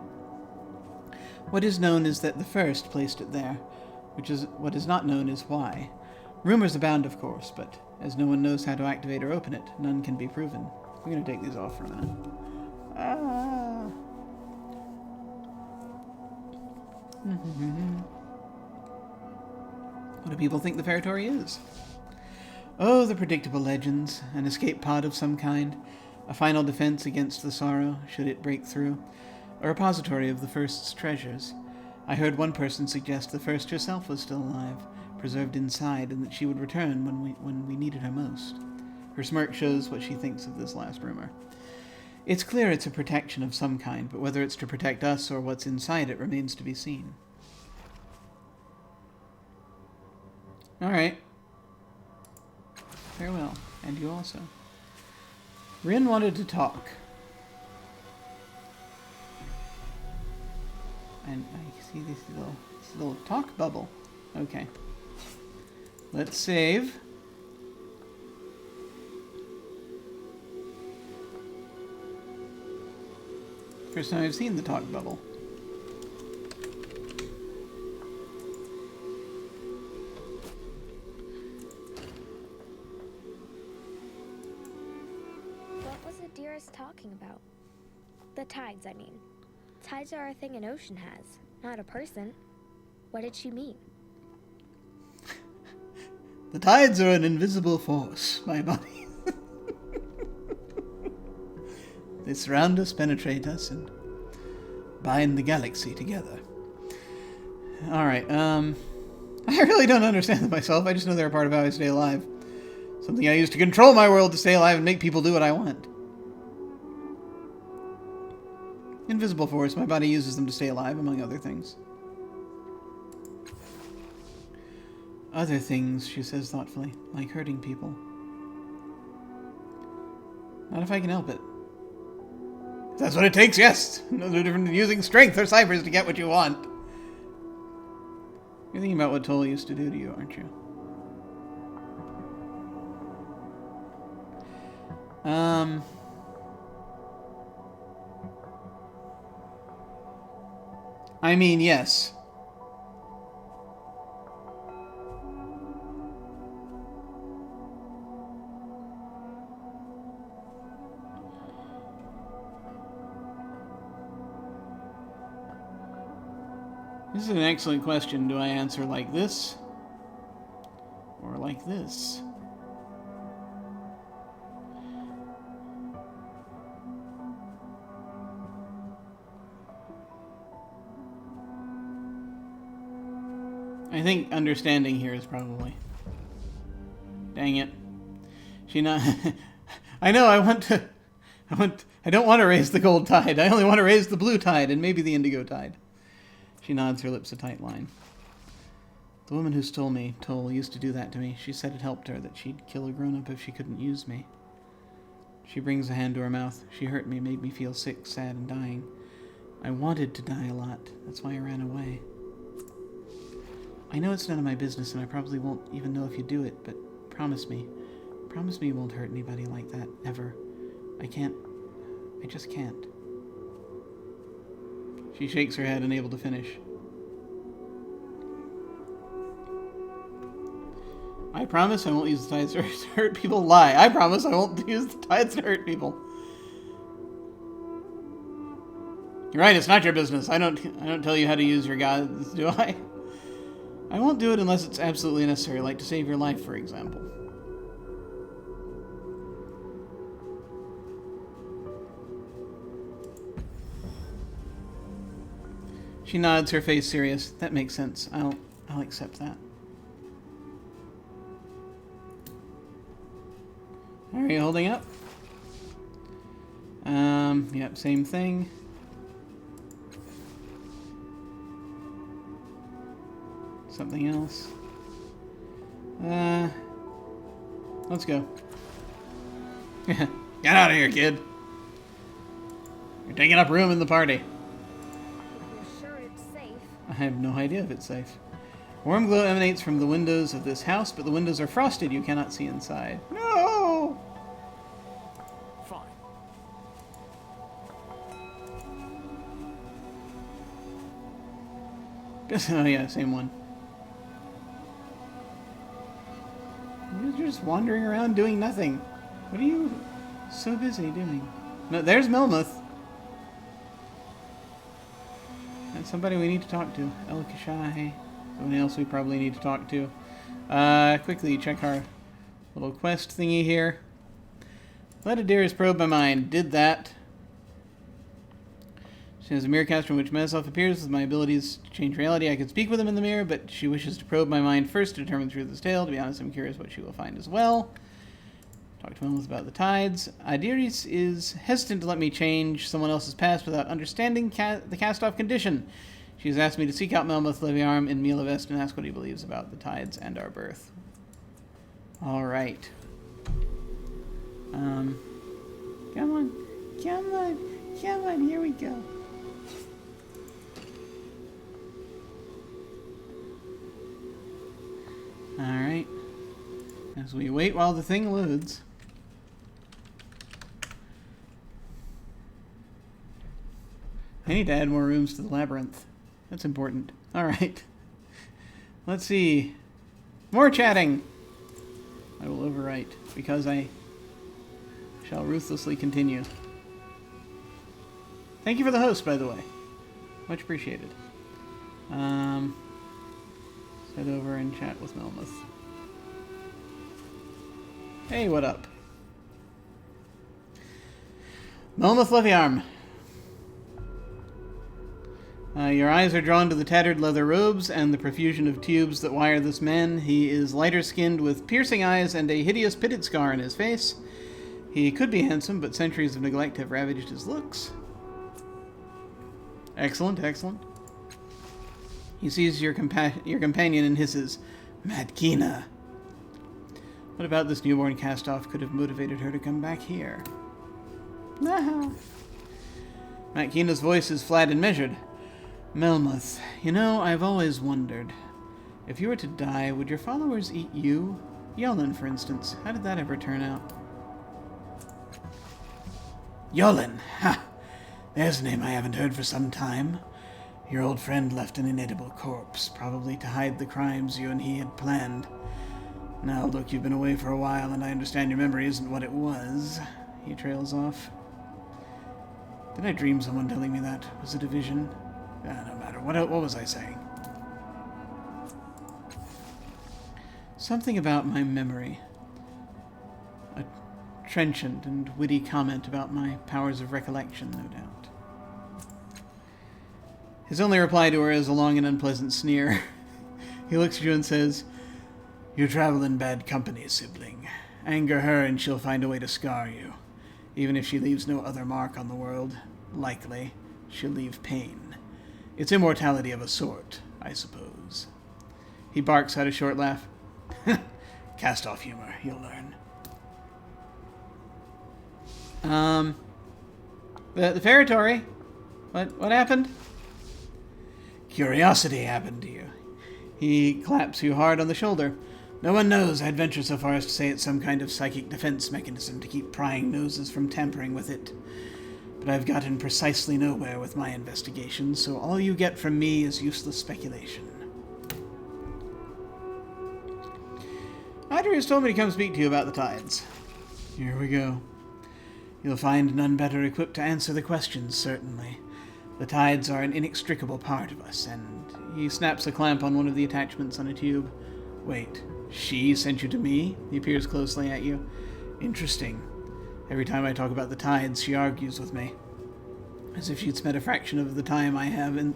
What is known is that the First placed it there, what is not known is why. Rumors abound, of course, but as no one knows how to activate or open it, none can be proven. I'm going to take these off for a minute. What do people think the Feretory is? Oh, the predictable legends. An escape pod of some kind. A final defense against the sorrow, should it break through. A repository of the First's treasures. I heard one person suggest the First herself was still alive, preserved inside, and that she would return when we needed her most. Her smirk shows what she thinks of this last rumor. It's clear it's a protection of some kind, but whether it's to protect us or what's inside it remains to be seen. Alright. Farewell. And you also. Rin wanted to talk. And I see this little talk bubble. Okay. Let's save. First time I've seen the talk bubble. What was Aadiriis talking about? The tides, I mean. Tides are a thing an ocean has, not a person. What did she mean? The tides are an invisible force, my buddy. They surround us, penetrate us, and bind the galaxy together. Alright, I really don't understand them myself. I just know they're a part of how I stay alive. Something I use to control my world to stay alive and make people do what I want. Invisible force. My body uses them to stay alive, among other things. Other things, she says thoughtfully, like hurting people. Not if I can help it. If that's what it takes, yes! No different than using strength or ciphers to get what you want. You're thinking about what Toll used to do to you, aren't you? I mean, yes. This is an excellent question. Do I answer like this? Or like this? I think understanding here is probably... Dang it. She not... I know, I don't want to raise the gold tide. I only want to raise the blue tide and maybe the indigo tide. She nods, her lips a tight line. The woman who stole me, Toll, used to do that to me. She said it helped her, that she'd kill a grown-up if she couldn't use me. She brings a hand to her mouth. She hurt me, made me feel sick, sad, and dying. I wanted to die a lot. That's why I ran away. I know it's none of my business, and I probably won't even know if you do it, but promise me. Promise me you won't hurt anybody like that, ever. I can't. I just can't. She shakes her head, unable to finish. I promise I won't use the tides to hurt people. Lie. I promise I won't use the tides to hurt people. You're right, it's not your business. I don't tell you how to use your gods, do I? I won't do it unless it's absolutely necessary, like to save your life, for example. She nods, her face serious. That makes sense. I'll accept that. Are you holding up? Yep, same thing. Something else. Let's go. Get out of here, kid. You're taking up room in the party. You're sure it's safe? I have no idea if it's safe. Warm glow emanates from the windows of this house, but the windows are frosted. You cannot see inside. No! Fine. Oh yeah, same one. You're just wandering around doing nothing. What are you so busy doing? No, there's Melmoth. That's somebody we need to talk to. El Kashai. Someone else we probably need to talk to. Quickly check our little quest thingy here. Let Aadiriis probe my mind. Did that. She has a mirror cast from which myself appears with my abilities to change reality. I could speak with him in the mirror, but she wishes to probe my mind first to determine the truth of this tale. To be honest, I'm curious what she will find as well. Talk to Melmoth about the tides. Aadiriis is hesitant to let me change someone else's past without understanding the cast-off condition. She has asked me to seek out Melmoth Leviarm in Milavest and ask what he believes about the tides and our birth. Alright. Come on. Come on. Come on. Here we go. Alright. As we wait while the thing loads. I need to add more rooms to the labyrinth. That's important. Alright. Let's see. More chatting! I will overwrite, because I shall ruthlessly continue. Thank you for the host, by the way. Much appreciated. Head over and chat with Melmoth. Hey, what up? Melmoth Leviarm. Your eyes are drawn to the tattered leather robes and the profusion of tubes that wire this man. He is lighter-skinned with piercing eyes and a hideous pitted scar on his face. He could be handsome, but centuries of neglect have ravaged his looks. Excellent, excellent. He sees your companion and hisses, Madkina. What about this newborn castoff could have motivated her to come back here? No. Madkina's voice is flat and measured. Melmoth, you know, I've always wondered. If you were to die, would your followers eat you? Yolen, for instance. How did that ever turn out? Yolen! Ha! There's a name I haven't heard for some time. Your old friend left an inedible corpse, probably to hide the crimes you and he had planned. Now, look, you've been away for a while, and I understand your memory isn't what it was. He trails off. Did I dream someone telling me that? Was it a vision? No matter. What was I saying? Something about my memory. A trenchant and witty comment about my powers of recollection, no doubt. His only reply to her is a long and unpleasant sneer. He looks at you and says, You travel in bad company, sibling. Anger her and she'll find a way to scar you. Even if she leaves no other mark on the world, likely, she'll leave pain. It's immortality of a sort, I suppose. He barks out a short laugh. Cast-off humor, you'll learn. The ferritory. What happened? Curiosity happened to you. He claps you hard on the shoulder. No one knows. I'd venture so far as to say it's some kind of psychic defense mechanism to keep prying noses from tampering with it. But I've gotten precisely nowhere with my investigations, so all you get from me is useless speculation. Aadiriis told me to come speak to you about the tides. Here we go. You'll find none better equipped to answer the questions, certainly. The tides are an inextricable part of us, and he snaps a clamp on one of the attachments on a tube. Wait, she sent you to me? He peers closely at you. Interesting. Every time I talk about the tides, she argues with me. As if she'd spent a fraction of the time I have in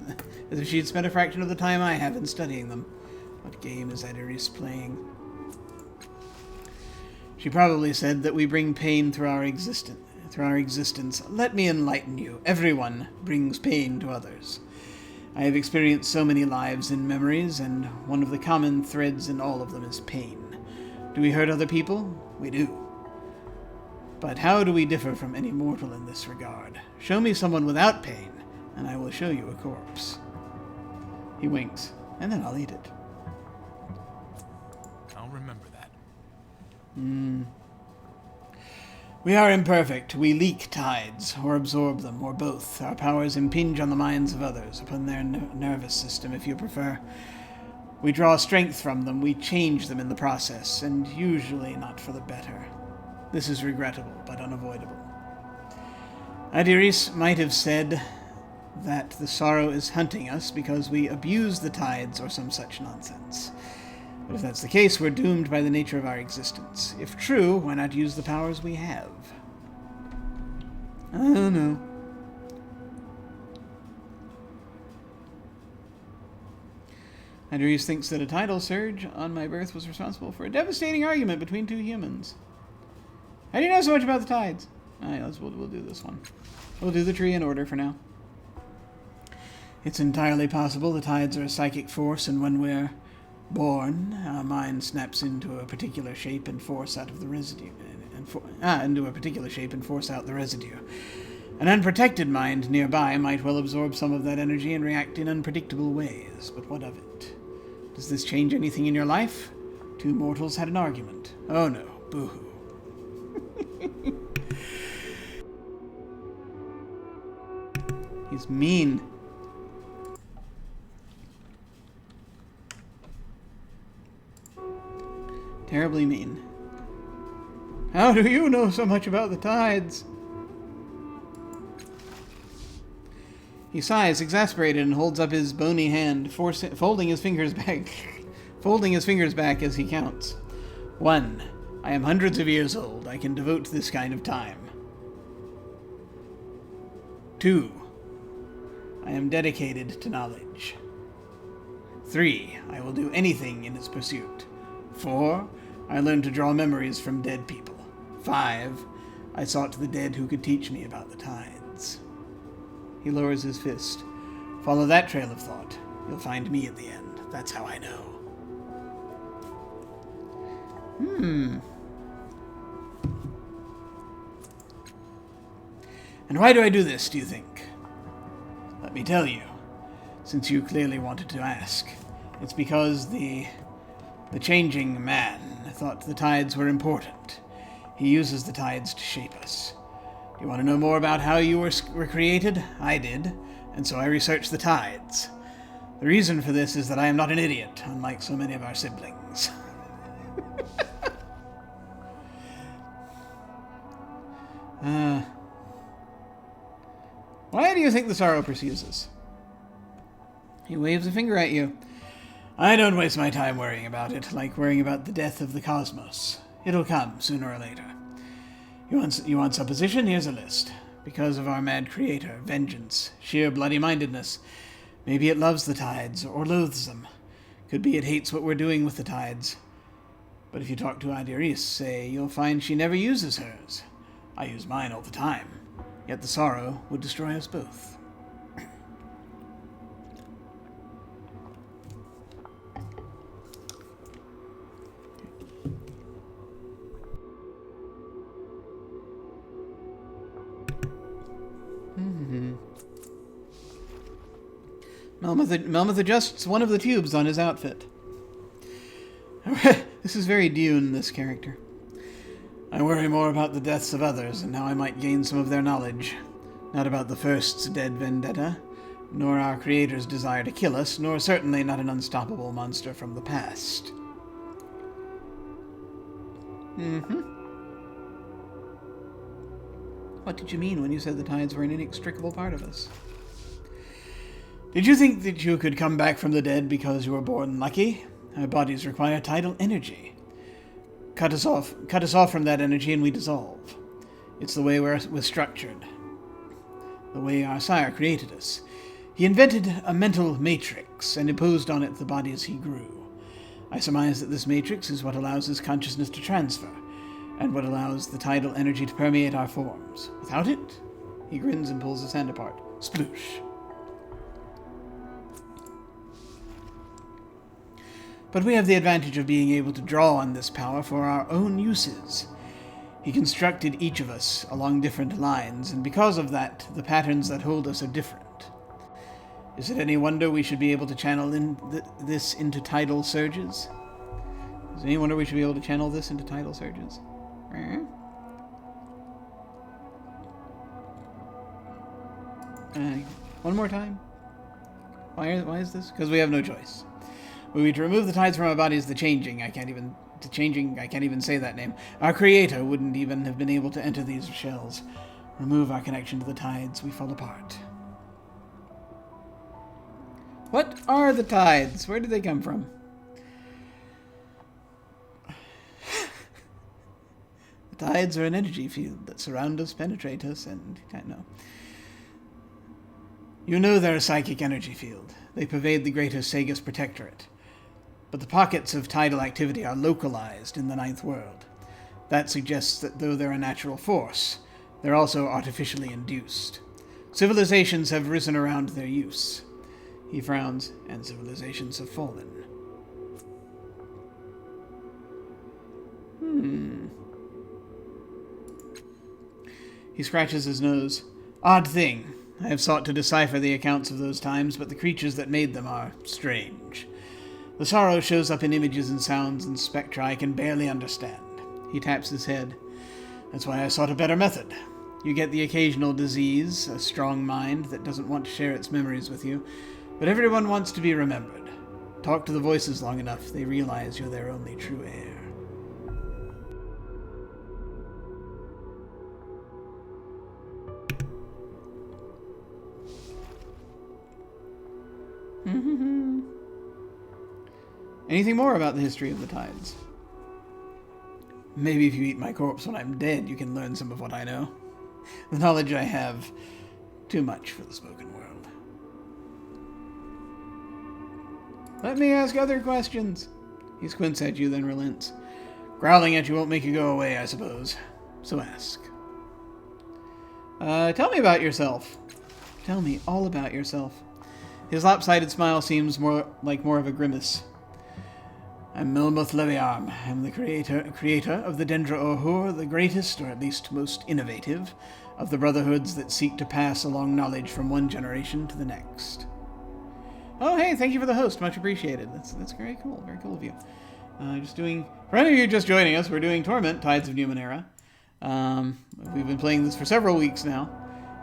studying them. What game is Aadiriis playing? She probably said that we bring pain through our existence. Let me enlighten you. Everyone brings pain to others. I have experienced so many lives and memories, and one of the common threads in all of them is pain. Do we hurt other people? We do. But how do we differ from any mortal in this regard? Show me someone without pain, and I will show you a corpse. He winks, and then I'll eat it. I'll remember that. We are imperfect. We leak tides, or absorb them, or both. Our powers impinge on the minds of others, upon their nervous system, if you prefer. We draw strength from them, we change them in the process, and usually not for the better. This is regrettable, but unavoidable. Aadiriis might have said that the sorrow is hunting us because we abuse the tides or some such nonsense. But if that's the case, we're doomed by the nature of our existence. If true, why not use the powers we have? I don't know. Aadiriis thinks that a tidal surge on my birth was responsible for a devastating argument between two humans. How do you know so much about the tides? Alright, we'll do this one. We'll do the tree in order for now. It's entirely possible the tides are a psychic force, and when we're born, our mind snaps into a particular shape and force out of the residue. Into a particular shape and force out the residue. An unprotected mind nearby might well absorb some of that energy and react in unpredictable ways. But what of it? Does this change anything in your life? Two mortals had an argument. Oh no, boo-hoo. He's mean. Terribly mean. How do you know so much about the tides? He sighs, exasperated, and holds up his bony hand, folding his fingers back as he counts. 1. I am hundreds of years old. I can devote this kind of time. 2. I am dedicated to knowledge. 3. I will do anything in its pursuit. 4. I learned to draw memories from dead people. 5. I sought the dead who could teach me about the tides. He lowers his fist. Follow that trail of thought. You'll find me at the end. That's how I know. And why do I do this, do you think? Let me tell you, since you clearly wanted to ask. It's because the changing man thought the tides were important. He uses the tides to shape us. Do you want to know more about how you were created? I did, and so I researched the tides. The reason for this is that I am not an idiot, unlike so many of our siblings. Why do you think the sorrow pursues us? He waves a finger at you. I don't waste my time worrying about it, like worrying about the death of the cosmos. It'll come, sooner or later. You want supposition? Here's a list. Because of our mad creator, vengeance, sheer bloody-mindedness. Maybe it loves the tides, or loathes them. Could be it hates what we're doing with the tides. But if you talk to Aadiriis, say, you'll find she never uses hers. I use mine all the time. Yet the sorrow would destroy us both. Melmoth adjusts one of the tubes on his outfit. This is very Dune, this character. I worry more about the deaths of others and how I might gain some of their knowledge. Not about the First's dead vendetta, nor our Creator's desire to kill us, nor certainly not an unstoppable monster from the past. What did you mean when you said the tides were an inextricable part of us? Did you think that you could come back from the dead because you were born lucky? Our bodies require tidal energy. Cut us off from that energy and we dissolve. It's the way we're structured. The way our sire created us. He invented a mental matrix and imposed on it the bodies he grew. I surmise that this matrix is what allows his consciousness to transfer, and what allows the tidal energy to permeate our forms. Without it, he grins and pulls his hand apart. Sploosh. But we have the advantage of being able to draw on this power for our own uses. He constructed each of us along different lines, and because of that, the patterns that hold us are different. Is it any wonder we should be able to channel this into tidal surges? Is it any wonder we should be able to channel this into tidal surges? One more time. Why is this? Because we have no choice. Were we to remove the tides from our bodies, the changing, I can't even say that name. Our creator wouldn't even have been able to enter these shells. Remove our connection to the tides, we fall apart. What are the tides? Where did they come from? The tides are an energy field that surround us, penetrate us, and You know they're a psychic energy field. They pervade the greater Sagus Protectorate. But the pockets of tidal activity are localized in the Ninth World. That suggests that though they're a natural force, they're also artificially induced. Civilizations have risen around their use. He frowns, and civilizations have fallen. He scratches his nose. Odd thing. I have sought to decipher the accounts of those times, but the creatures that made them are strange. The sorrow shows up in images and sounds and spectra I can barely understand. He taps his head. That's why I sought a better method. You get the occasional disease, a strong mind that doesn't want to share its memories with you, but everyone wants to be remembered. Talk to the voices long enough, they realize you're their only true heir. Anything more about the history of the tides? Maybe if you eat my corpse when I'm dead, you can learn some of what I know. The knowledge I have, too much for the spoken world. Let me ask other questions. He squints at you, then relents. Growling at you won't make you go away, I suppose. So ask. Tell me about yourself. Tell me all about yourself. His lopsided smile seems more of a grimace. I'm Melmoth Leviarm. I'm the creator of the Dendra Ohur, the greatest, or at least most innovative, of the brotherhoods that seek to pass along knowledge from one generation to the next. Oh, hey, thank you for the host. Much appreciated. That's very cool. Very cool of you. For any of you just joining us, we're doing Torment, Tides of Numenerra. We've been playing this for several weeks now,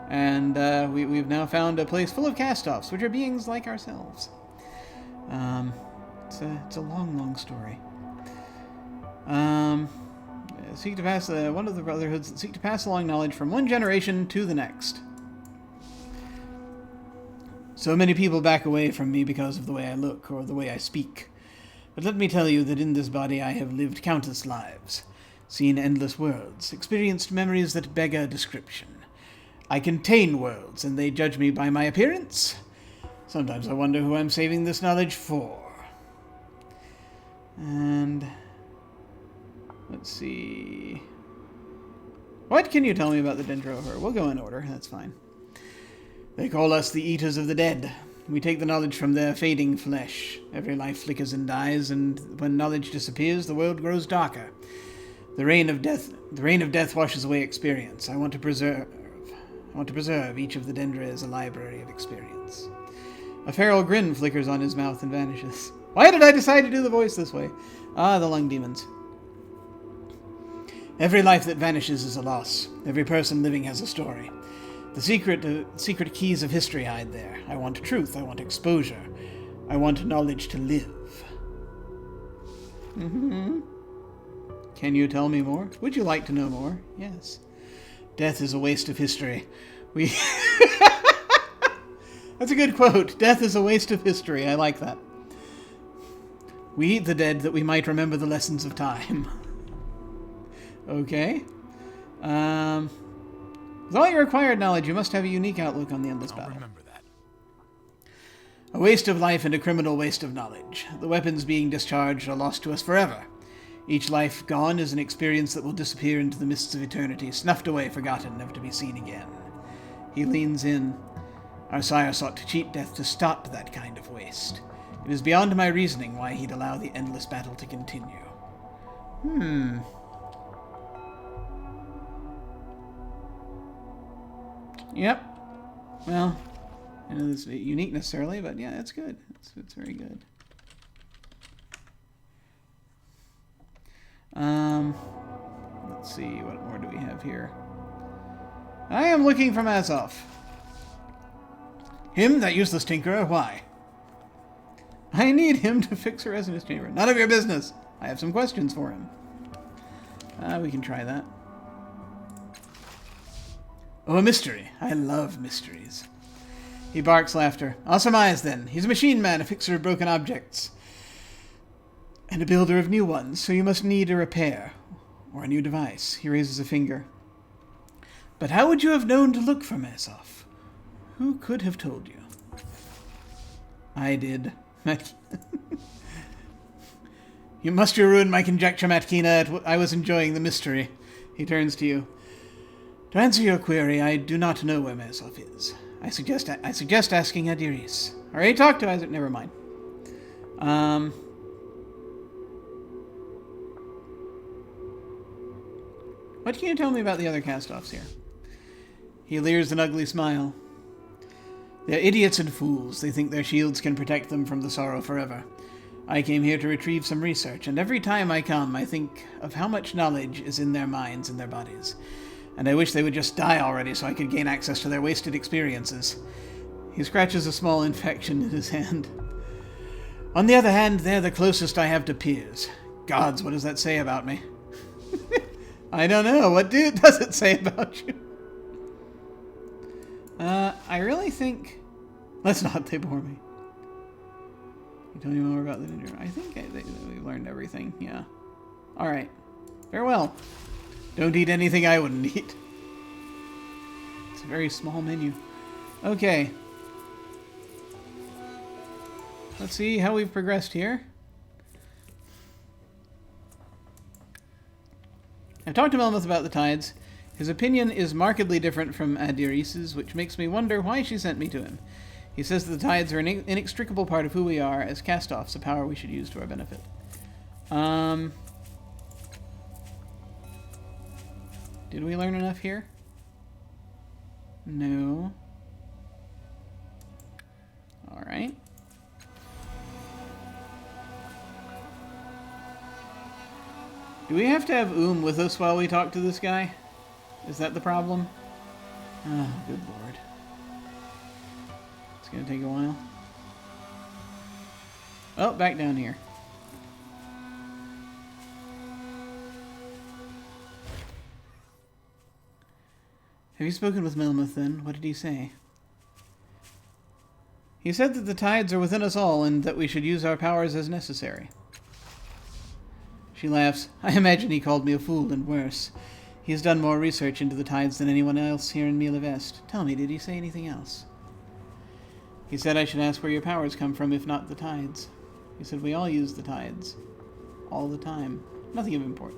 and we've now found a place full of castoffs, which are beings like ourselves. It's a long story. Seek to pass one of the brotherhoods that seek to pass along knowledge from one generation to the next. So many people back away from me because of the way I look or the way I speak. But let me tell you that in this body I have lived countless lives, seen endless worlds, experienced memories that beg a description. I contain worlds, and they judge me by my appearance. Sometimes I wonder who I'm saving this knowledge for. And let's see. What can you tell me about the Dendra Ohur? We'll go in order, that's fine. They call us the Eaters of the Dead. We take the knowledge from their fading flesh. Every life flickers and dies, and when knowledge disappears, the world grows darker. The rain of death washes away experience. I want to preserve each of the Dendra as a library of experience. A feral grin flickers on his mouth and vanishes. Why did I decide to do the voice this way? Ah, the lung demons. Every life that vanishes is a loss. Every person living has a story. The secret keys of history hide there. I want truth. I want exposure. I want knowledge to live. Can you tell me more? Would you like to know more? Yes. Death is a waste of history. That's a good quote. Death is a waste of history. I like that. We eat the dead that we might remember the lessons of time. Okay. With all your acquired knowledge, you must have a unique outlook on the endless I'll battle. remember that. A waste of life and a criminal waste of knowledge. The weapons being discharged are lost to us forever. Each life gone is an experience that will disappear into the mists of eternity, snuffed away, forgotten, never to be seen again. He leans in. Our sire sought to cheat death to stop that kind of waste. It is beyond my reasoning why he'd allow the endless battle to continue. Yep. Well, I know this is unique necessarily, but yeah, it's good. It's very good. Let's see, what more do we have here? I am looking for Castoff. Him, that useless tinkerer, why? I need him to fix a resonance chamber. None of your business. I have some questions for him. We can try that. Oh, a mystery. I love mysteries. He barks laughter. I'll surmise then. He's a machine man, a fixer of broken objects, and a builder of new ones, so you must need a repair, or a new device. He raises a finger. But how would you have known to look for Castoff? Who could have told you? I did. You must have ruined my conjecture, Matkina. I was enjoying the mystery. He turns to you. To answer your query, I do not know where Castoff is. I suggest asking Aadiriis. I already talked to Isaac. Never mind. What can you tell me about the other castoffs here? He leers an ugly smile. They're idiots and fools. They think their shields can protect them from the sorrow forever. I came here to retrieve some research, and every time I come, I think of how much knowledge is in their minds and their bodies. And I wish they would just die already so I could gain access to their wasted experiences. He scratches a small infection in his hand. On the other hand, they're the closest I have to peers. Gods, what does that say about me? I don't know. What does it say about you? I really think... Let's not, they bore me. You tell me more about the ninja. I think we learned everything, yeah. Alright. Farewell. Don't eat anything I wouldn't eat. It's a very small menu. Okay. Let's see how we've progressed here. I've talked to Melmoth about the tides. His opinion is markedly different from Aadiriis's, which makes me wonder why she sent me to him. He says that the tides are an inextricable part of who we are as castoffs, a power we should use to our benefit. Did we learn enough here? No. Alright. Do we have to have with us while we talk to this guy? Is that the problem? Oh, good lord. It's gonna take a while. Oh, back down here. Have you spoken with Melmoth then? What did he say? He said that the tides are within us all and that we should use our powers as necessary. She laughs. I imagine he called me a fool and worse. He has done more research into the tides than anyone else here in Mila Vest. Tell me, did he say anything else? He said I should ask where your powers come from, if not the tides. He said we all use the tides. All the time. Nothing of import.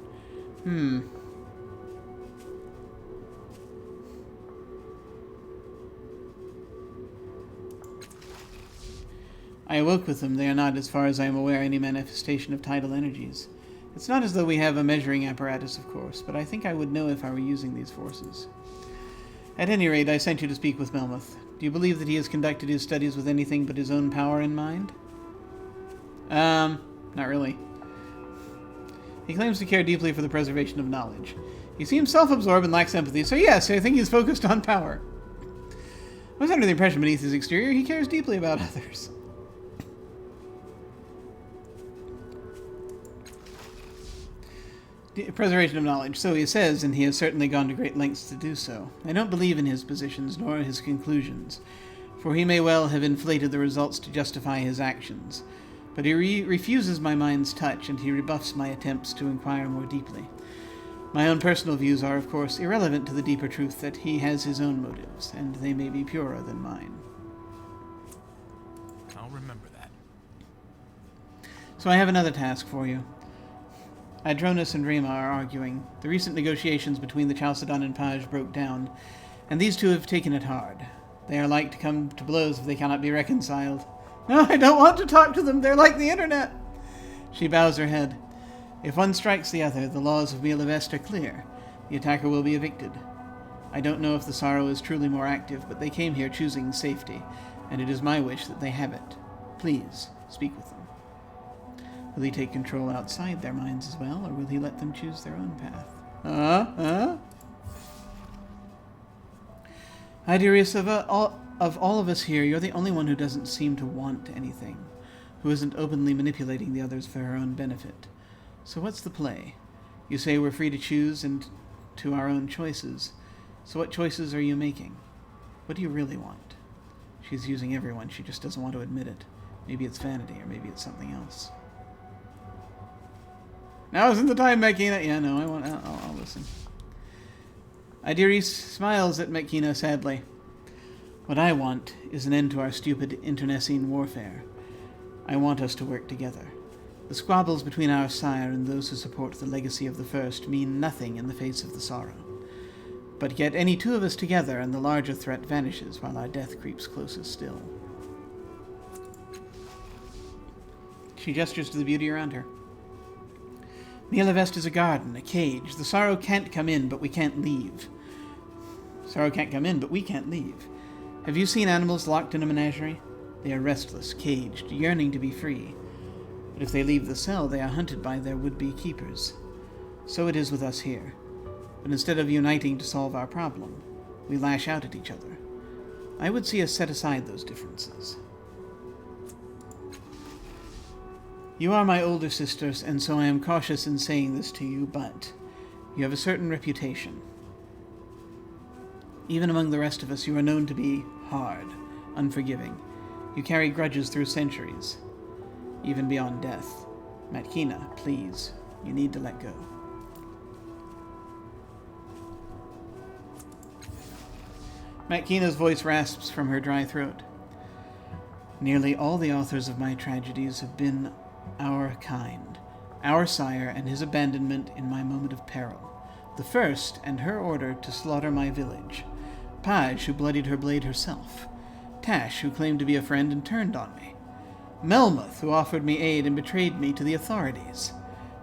I awoke with them. They are not, as far as I am aware, any manifestation of tidal energies. It's not as though we have a measuring apparatus, of course, but I think I would know if I were using these forces. At any rate, I sent you to speak with Melmoth. Do you believe that he has conducted his studies with anything but his own power in mind? Not really. He claims to care deeply for the preservation of knowledge. He seems self-absorbed and lacks empathy, so yes, I think he's focused on power. I was under the impression beneath his exterior he cares deeply about others. Preservation of knowledge, so he says, and he has certainly gone to great lengths to do so. I don't believe in his positions, nor his conclusions. for he may well have inflated the results to justify his actions. But he refuses my mind's touch, and he rebuffs my attempts to inquire more deeply. My own personal views are, of course, irrelevant to the deeper truth that he has his own motives, and they may be purer than mine. I'll remember that. So I have another task for you. Aadiriis and Rima are arguing. The recent negotiations between the Chalcedon and Page broke down, and these two have taken it hard. They are like to come to blows if they cannot be reconciled. No, I don't want to talk to them. They're like the internet. She bows her head. If one strikes the other, the laws of Mielavest are clear. The attacker will be evicted. I don't know if the Sorrow is truly more active, but they came here choosing safety, and it is my wish that they have it. Please, speak with them. Will he take control outside their minds as well, or will he let them choose their own path? Aadiriis, of all of us here, you're the only one who doesn't seem to want anything, who isn't openly manipulating the others for her own benefit. So what's the play? You say we're free to choose and to our own choices. So what choices are you making? What do you really want? She's using everyone, she just doesn't want to admit it. Maybe it's vanity, or maybe it's something else. Now isn't the time, Mekina. Yeah, no, I'll listen. Aadiriis smiles at Mekina sadly. What I want is an end to our stupid internecine warfare. I want us to work together. The squabbles between our sire and those who support the legacy of the First mean nothing in the face of the Sorrow. But yet any two of us together and the larger threat vanishes while our death creeps closer still. She gestures to the beauty around her. Mielavest is a garden, a cage. The Sorrow can't come in, but we can't leave. Sorrow can't come in, but we can't leave. Have you seen animals locked in a menagerie? They are restless, caged, yearning to be free. But if they leave the cell, they are hunted by their would-be keepers. So it is with us here. But instead of uniting to solve our problem, we lash out at each other. I would see us set aside those differences. You are my older sisters, and so I am cautious in saying this to you, but you have a certain reputation. Even among the rest of us, you are known to be hard, unforgiving. You carry grudges through centuries, even beyond death. Mekina, please, you need to let go. Mekina's voice rasps from her dry throat. Nearly all the authors of my tragedies have been our kind, our sire and his abandonment in my moment of peril. The first, and her order to slaughter my village. Page, who bloodied her blade herself. Tash, who claimed to be a friend and turned on me. Melmoth, who offered me aid and betrayed me to the authorities.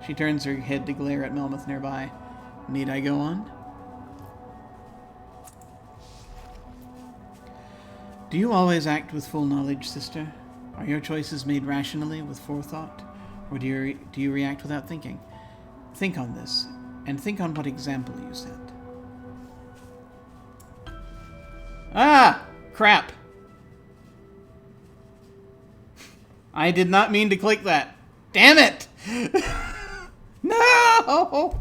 She turns her head to glare at Melmoth nearby. Need I go on? Do you always act with full knowledge, sister? Are your choices made rationally, with forethought? Or do you react without thinking? Think on this, and think on what example you set. Ah! Crap! I did not mean to click that. Damn it! No!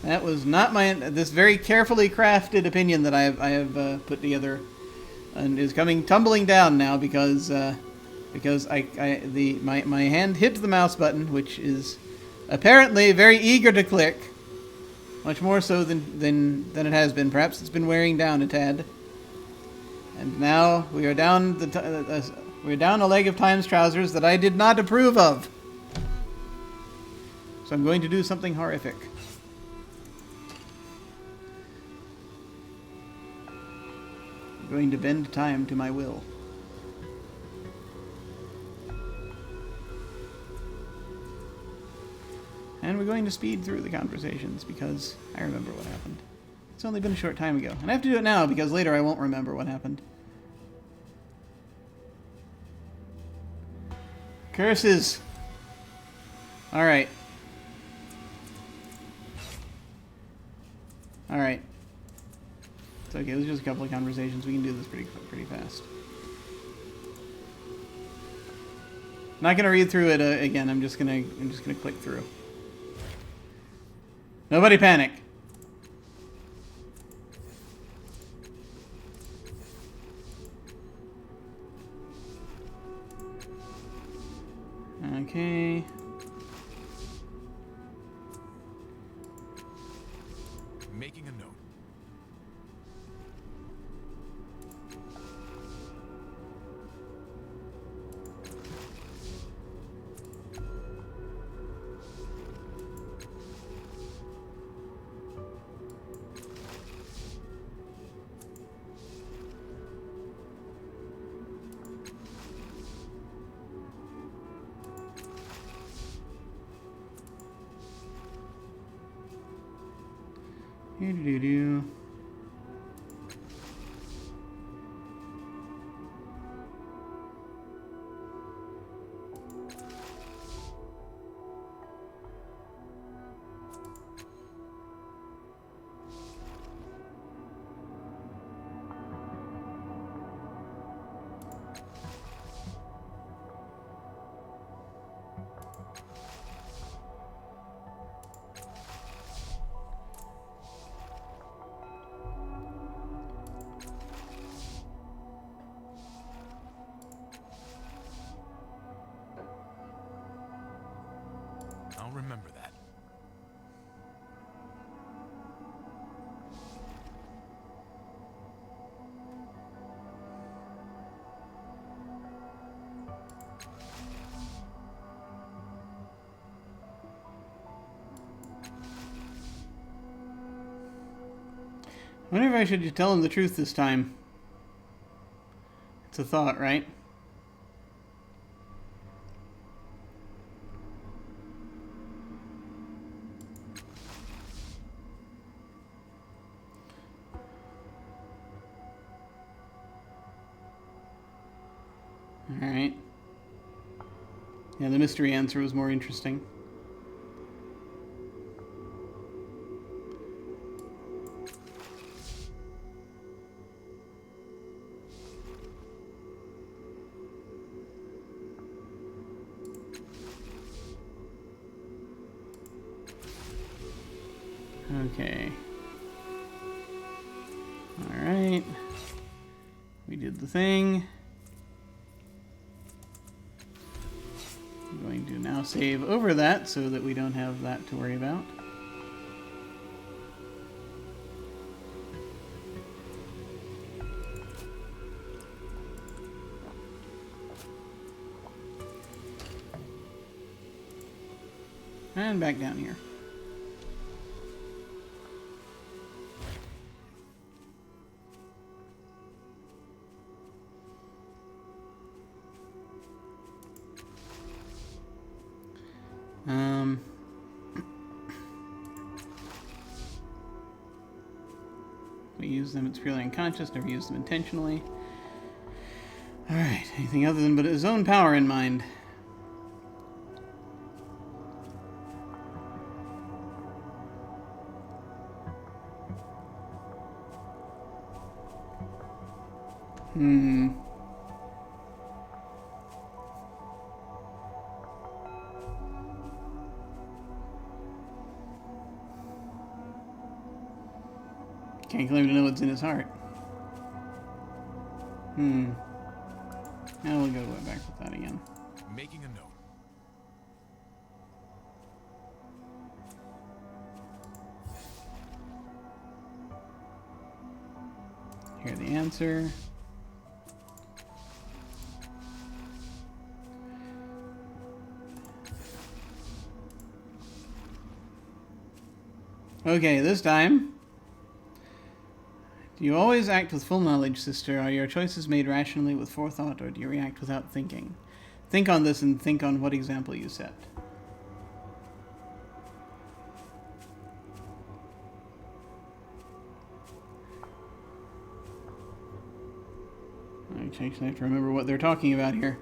That was not this very carefully crafted opinion that I have put together, and is coming tumbling down now because my hand hit the mouse button, which is apparently very eager to click, much more so than it has been. Perhaps it's been wearing down a tad, and now we are down we're down a leg of Time's trousers that I did not approve of. So I'm going to do something horrific. I'm going to bend time to my will. And we're going to speed through the conversations because I remember what happened. It's only been a short time ago. And I have to do it now because later I won't remember what happened. Curses! Alright. Alright. It's okay, there's just a couple of conversations. We can do this pretty fast. Not gonna read through it again. I'm just gonna click through. Nobody panic. Okay. Making a note. Do-do-do-do. I'll remember that. I wonder if I should tell him the truth this time. It's a thought, right? Alright. Yeah, the mystery answer was more interesting. Okay. Alright. We did the thing. I'm going to now save over that so that we don't have that to worry about. And back down here. We use them, it's purely unconscious, never use them intentionally. Alright, anything other than but his own power in mind. Can't claim to know what's in his heart. Now we'll go back with that again. Making a note. Hear the answer. Okay, this time. Do you always act with full knowledge, sister? Are your choices made rationally with forethought, or do you react without thinking? Think on this and think on what example you set. I actually have to remember what they're talking about here.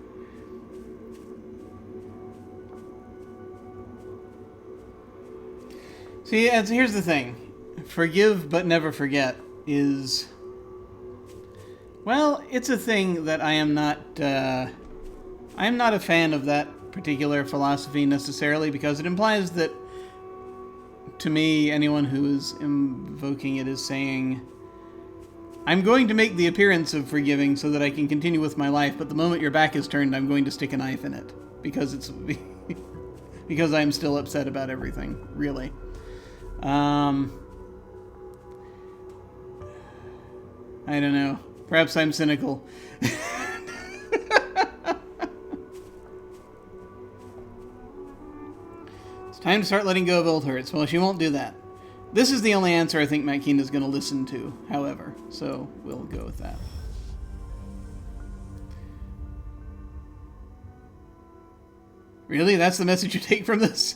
See, here's the thing. Forgive but never forget is... Well, it's a thing that I am not I'm not a fan of that particular philosophy necessarily, because it implies that, to me, anyone who is invoking it is saying, I'm going to make the appearance of forgiving so that I can continue with my life, but the moment your back is turned, I'm going to stick a knife in it. Because it's... because I'm still upset about everything, really. I don't know. Perhaps I'm cynical. It's time to start letting go of old hurts. Well, she won't do that. This is the only answer I think Matt Keen is going to listen to, however. So we'll go with that. Really? That's the message you take from this?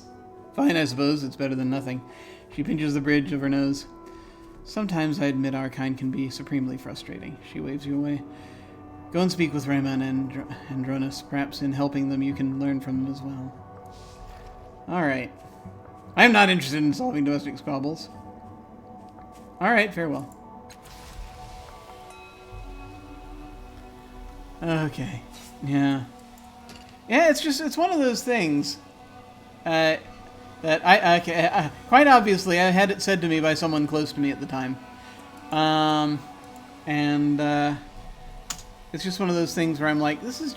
Fine, I suppose. It's better than nothing. She pinches the bridge of her nose. Sometimes I admit our kind can be supremely frustrating. She waves you away. Go and speak with Rayman and Andronis. Perhaps in helping them you can learn from them as well. Alright. I'm not interested in solving domestic squabbles. Alright, farewell. Okay. Yeah. Yeah, it's one of those things that quite obviously I had it said to me by someone close to me at the time. It's just one of those things where I'm like, this is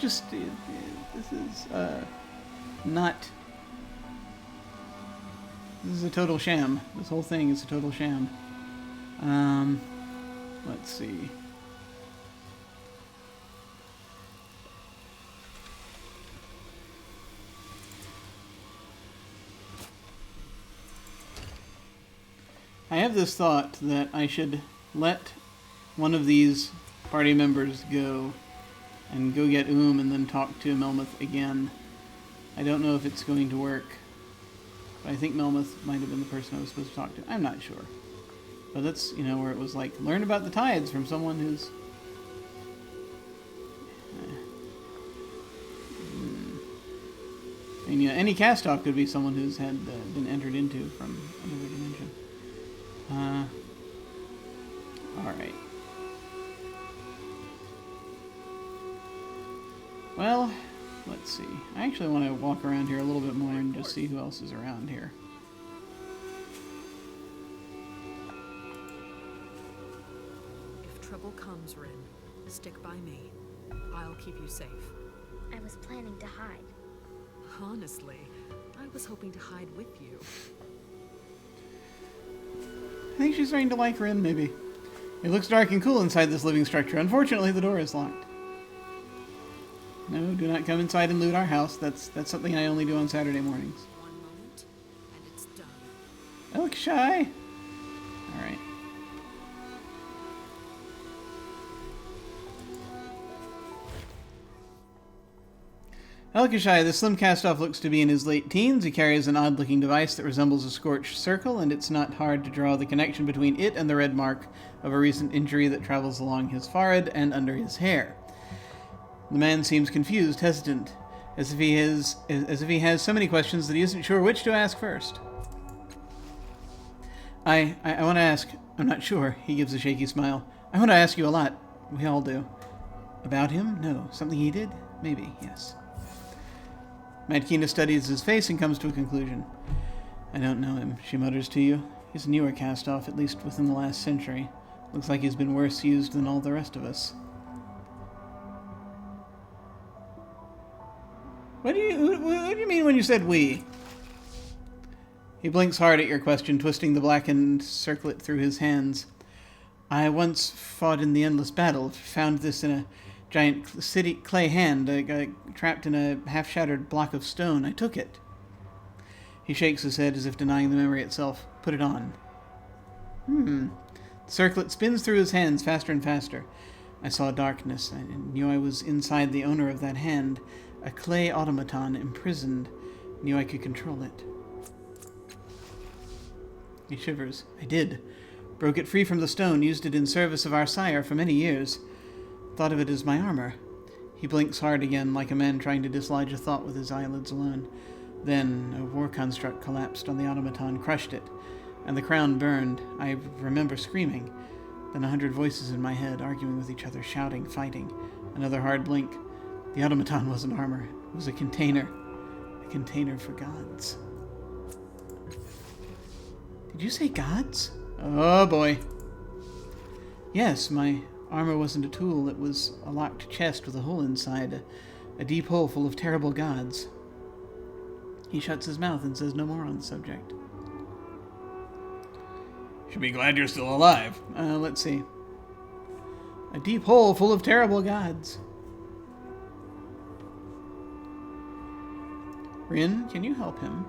a total sham. This whole thing is a total sham. Let's see. I have this thought that I should let one of these party members go and go get and then talk to Melmoth again. I don't know if it's going to work. But I think Melmoth might have been the person I was supposed to talk to. I'm not sure. But that's, where it was like, learn about the tides from someone who's... And, any castoff could be someone who's had been entered into from another dimension. Alright. Well, let's see. I actually want to walk around here a little bit more and just see who else is around here. If trouble comes, Rin, stick by me. I'll keep you safe. I was planning to hide. Honestly, I was hoping to hide with you. I think she's starting to like Rin, maybe. It looks dark and cool inside this living structure. Unfortunately, the door is locked. No, do not come inside and loot our house. That's something I only do on Saturday mornings. One moment, and it's done. I look shy. Alright. Elkishai, the slim castoff looks to be in his late teens. He carries an odd-looking device that resembles a scorched circle, and it's not hard to draw the connection between it and the red mark of a recent injury that travels along his forehead and under his hair. The man seems confused, hesitant, as if he has so many questions that he isn't sure which to ask first. I want to ask. I'm not sure. He gives a shaky smile. I want to ask you a lot. We all do. About him? No. Something he did? Maybe. Yes. Madkina studies his face and comes to a conclusion. I don't know him, she mutters to you. He's a newer castoff, at least within the last century. Looks like he's been worse used than all the rest of us. What do you mean when you said we? He blinks hard at your question, twisting the blackened circlet through his hands. I once fought in the endless battle, found this in a giant city clay hand, trapped in a half-shattered block of stone. I took it. He shakes his head as if denying the memory itself. Put it on. The circlet spins through his hands faster and faster. I saw darkness. I knew I was inside the owner of that hand, a clay automaton imprisoned. Knew I could control it. He shivers. I did. Broke it free from the stone, used it in service of our sire for many years. Thought of it as my armor. He blinks hard again, like a man trying to dislodge a thought with his eyelids alone. Then a war construct collapsed on the automaton, crushed it, and the crown burned. I remember screaming. Then 100 voices in my head, arguing with each other, shouting, fighting. Another hard blink. The automaton wasn't armor. It was a container. A container for gods. Did you say gods? Oh boy. Yes, my armor wasn't a tool. It was a locked chest with a hole inside. A deep hole full of terrible gods. He shuts his mouth and says no more on the subject. Should be glad you're still alive. Let's see. A deep hole full of terrible gods. Rin, can you help him?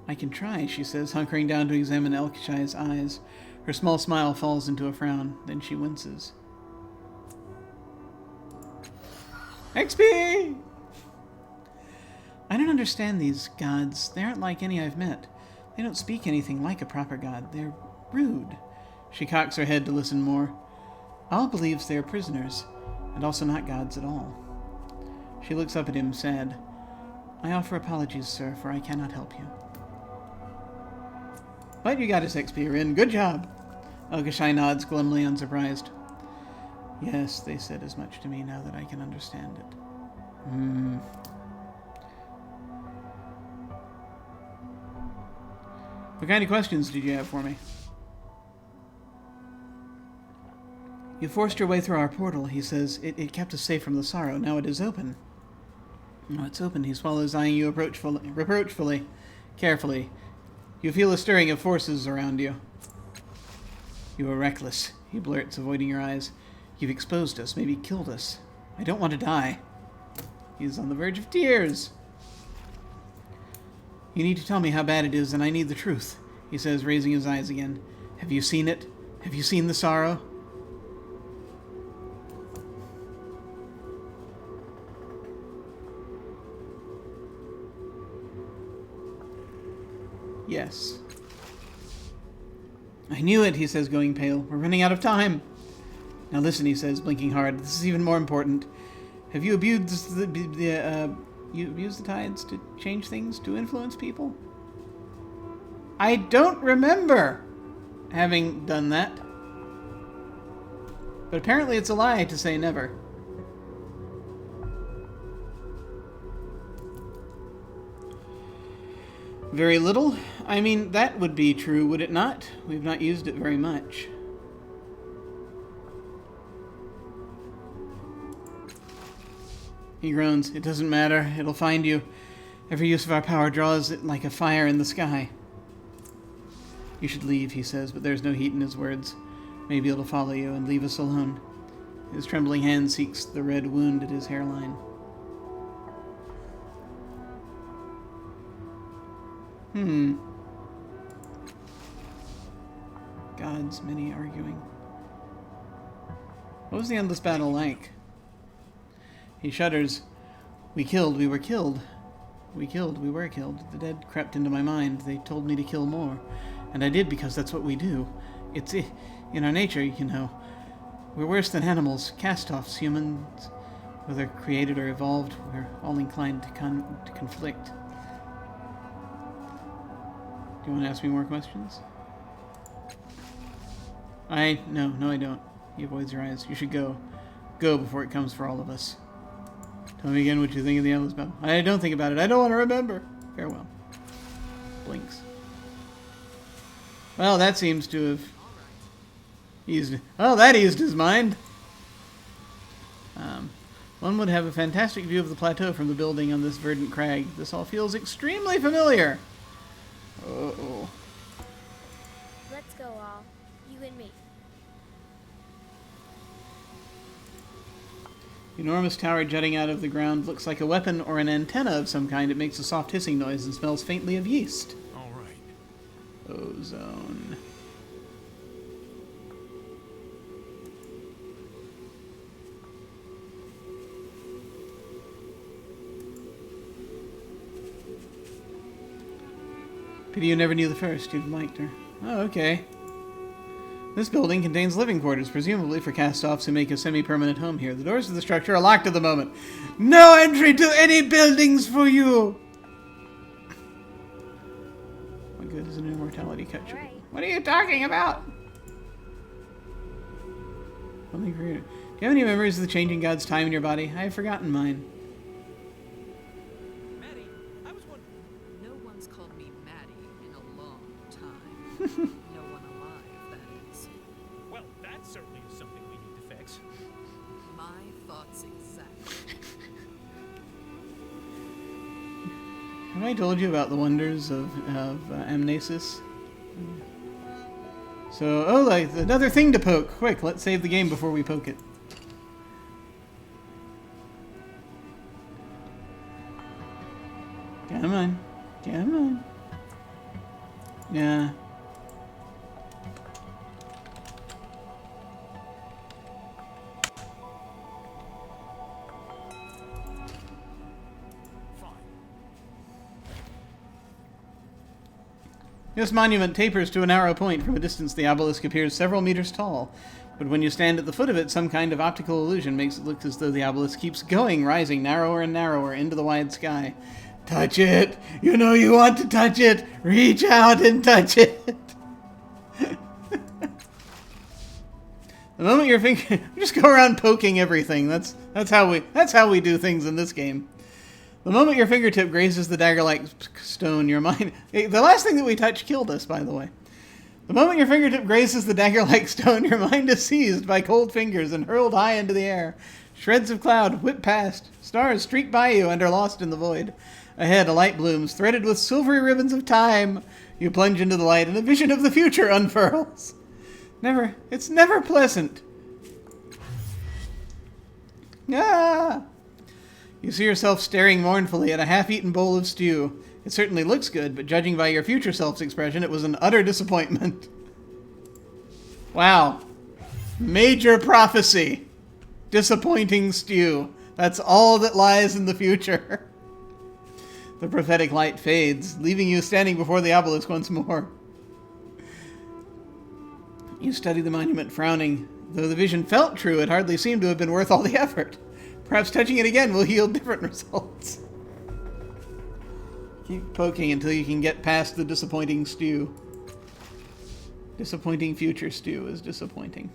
I can try, she says, hunkering down to examine Elkishai's eyes. Her small smile falls into a frown. Then she winces. XP! I don't understand these gods. They aren't like any I've met. They don't speak anything like a proper god. They're rude. She cocks her head to listen more. All believes they are prisoners, and also not gods at all. She looks up at him, sad. I offer apologies, sir, for I cannot help you. But you got his XP, Rin. Good job. Elkishai nods, glumly unsurprised. Yes, they said as much to me now that I can understand it. What kind of questions did you have for me? You forced your way through our portal, he says. It kept us safe from the sorrow. Now it is open. No, it's open. He swallows, eyeing you reproachfully, carefully. You feel a stirring of forces around you. You are reckless, he blurts, avoiding your eyes. You've exposed us, maybe killed us. I don't want to die. He's on the verge of tears. You need to tell me how bad it is, and I need the truth, he says, raising his eyes again. Have you seen it? Have you seen the sorrow? Yes. I knew it, he says, going pale. We're running out of time. Now listen, he says, blinking hard. This is even more important. Have you abused you abuse the tides to change things, to influence people? I don't remember having done that. But apparently it's a lie to say never. Very little? I mean, that would be true, would it not? We've not used it very much. He groans. It doesn't matter. It'll find you. Every use of our power draws it like a fire in the sky. You should leave, he says, but there's no heat in his words. Maybe it'll follow you and leave us alone. His trembling hand seeks the red wound at his hairline. Gods, many arguing. What was the endless battle like? He shudders. We were killed. We were killed. The dead crept into my mind. They told me to kill more. And I did because that's what we do. It's in our nature, you know. We're worse than animals. Castoffs, humans, whether created or evolved, we're all inclined to conflict. Do you want to ask me more questions? No, I don't. He avoids her eyes. You should go. Go before it comes for all of us. Tell me again what you think of the endless battle. I don't think about it. I don't want to remember. Farewell. Blinks. Well, that seems to have eased... Oh, that eased his mind. One would have a fantastic view of the plateau from the building on this verdant crag. This all feels extremely familiar. Uh-oh. Let's go, all. You and me. The enormous tower jutting out of the ground looks like a weapon or an antenna of some kind. It makes a soft hissing noise and smells faintly of yeast. All right. Ozone. Pity you never knew the first. You'd liked her. Oh, okay. This building contains living quarters, presumably for castoffs who make a semi-permanent home here. The doors of the structure are locked at the moment. No entry to any buildings for you! What good is an immortality cut? Right. What are you talking about? Something for you. you have any memories of the changing god's time in your body? I have forgotten mine. Maddie, I was wondering. No one's called me Maddie in a long time. No one alive, that is. Well, that certainly is something we need to fix. My thoughts exactly. Have I told you about the wonders of amnesis? So, oh, like, another thing to poke. Quick, let's save the game before we poke it. Come on. Come on. Yeah. Fine. This monument tapers to a narrow point. From a distance, the obelisk appears several meters tall. But when you stand at the foot of it, some kind of optical illusion makes it look as though the obelisk keeps going, rising narrower and narrower into the wide sky. Touch it! You know you want to touch it! Reach out and touch it! The moment your finger... just go around poking everything. That's how we do things in this game. The moment your fingertip grazes the dagger-like stone, your mind... The last thing that we touched killed us, by the way. The moment your fingertip grazes the dagger-like stone, your mind is seized by cold fingers and hurled high into the air. Shreds of cloud whip past. Stars streak by you and are lost in the void. Ahead, a light blooms, threaded with silvery ribbons of time. You plunge into the light, and a vision of the future unfurls. It's never pleasant. Ah! You see yourself staring mournfully at a half-eaten bowl of stew. It certainly looks good, but judging by your future self's expression, it was an utter disappointment. Wow. Major prophecy. Disappointing stew. That's all that lies in the future. The prophetic light fades, leaving you standing before the obelisk once more. You study the monument, frowning. Though the vision felt true, it hardly seemed to have been worth all the effort. Perhaps touching it again will yield different results. Keep poking until you can get past the disappointing stew. Disappointing future stew is disappointing.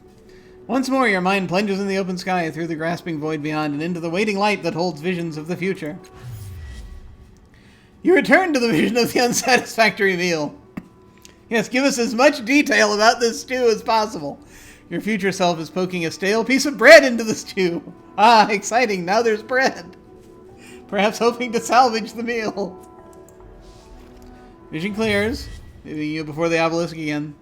Once more, your mind plunges in the open sky through the grasping void beyond and into the waiting light that holds visions of the future. You return to the vision of the unsatisfactory meal. Yes, give us as much detail about this stew as possible. Your future self is poking a stale piece of bread into the stew. Ah, exciting, now there's bread. Perhaps hoping to salvage the meal. Vision clears, leaving you before the obelisk again.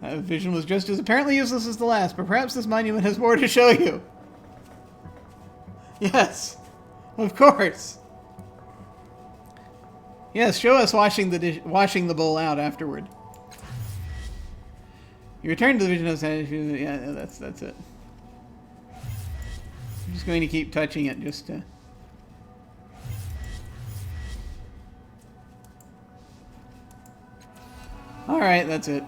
Vision was just as apparently useless as the last, but perhaps this monument has more to show you. Yes, of course. Yes, show us washing the bowl out afterward. You return to the vision of the... Yeah, that's it. I'm just going to keep touching it just to... Alright, that's it.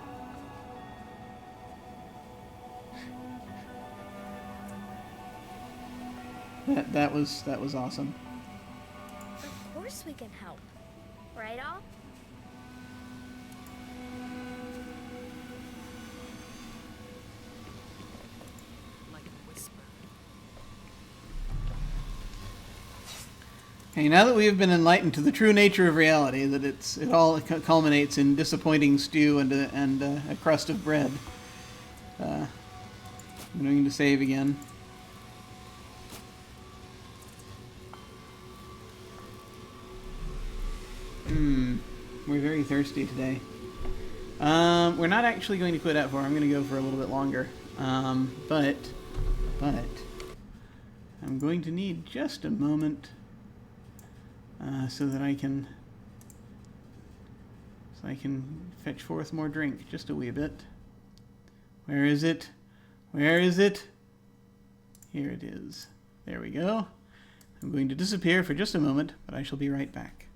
That was awesome. Of course we can help. Right, Al? Like a whisper. Okay, now that we have been enlightened to the true nature of reality, that it all culminates in disappointing stew and a crust of bread. I'm going to save again. We're very thirsty today. We're not actually going to quit at 4. I'm going to go for a little bit longer. But I'm going to need just a moment so that I can fetch forth more drink just a wee bit. Where is it? Where is it? Here it is. There we go. I'm going to disappear for just a moment, but I shall be right back.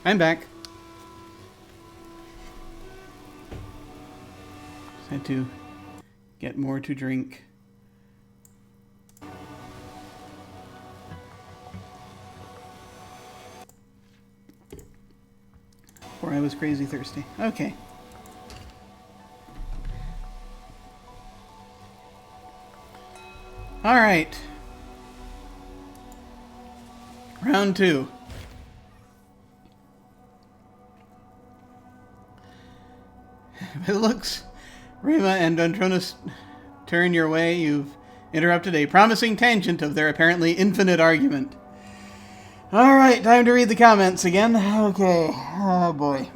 I'm back. Just had to get more to drink. Before I was crazy thirsty. Okay. Alright. Round 2. If it looks, Rima and Andronis turn your way, you've interrupted a promising tangent of their apparently infinite argument. Alright, time to read the comments again. Okay. Oh boy.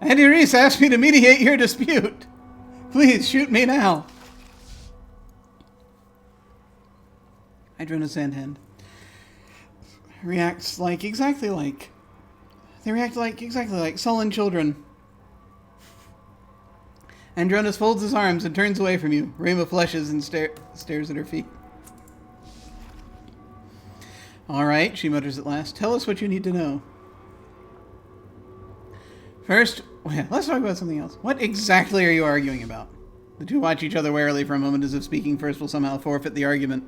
Aadiriis asked me to mediate your dispute. Please, shoot me now. Andronis Sandhand reacts like exactly like. They react like exactly like sullen children. Andronis folds his arms and turns away from you. Rima flushes and stares at her feet. All right, she mutters at last. Tell us what you need to know. First, let's talk about something else. What exactly are you arguing about? The two watch each other warily for a moment, as if speaking first will somehow forfeit the argument.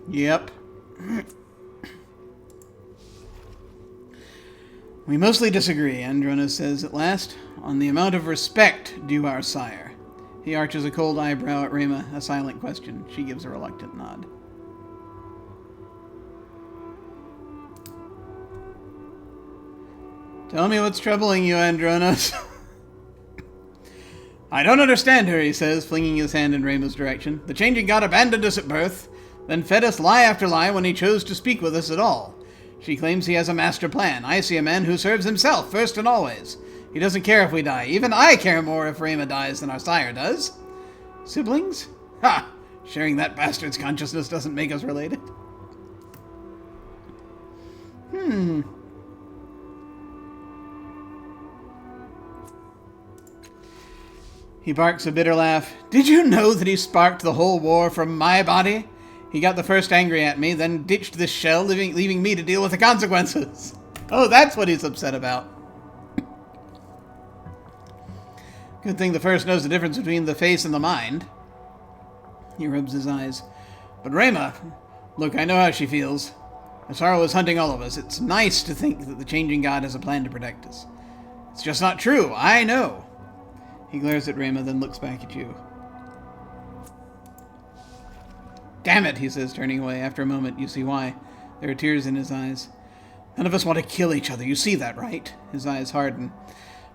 Yep. We mostly disagree, Andronis says at last, on the amount of respect due our sire. He arches a cold eyebrow at Rima, a silent question. She gives a reluctant nod. Tell me what's troubling you, Andronis. I don't understand her, he says, flinging his hand in Rima's direction. The changing god abandoned us at birth, then fed us lie after lie when he chose to speak with us at all. She claims he has a master plan. I see a man who serves himself first and always. He doesn't care if we die. Even I care more if Rima dies than our sire does. Siblings? Ha! Sharing that bastard's consciousness doesn't make us related. He barks a bitter laugh. Did you know that he sparked the whole war from my body? He got the first angry at me, then ditched this shell, leaving me to deal with the consequences. Oh, that's what he's upset about. Good thing the first knows the difference between the face and the mind. He rubs his eyes. But Rima, look, I know how she feels. The sorrow is hunting all of us. It's nice to think that the changing god has a plan to protect us. It's just not true. I know. He glares at Rima, then looks back at you. Damn it, he says, turning away. After a moment, you see why. There are tears in his eyes. None of us want to kill each other. You see that, right? His eyes harden.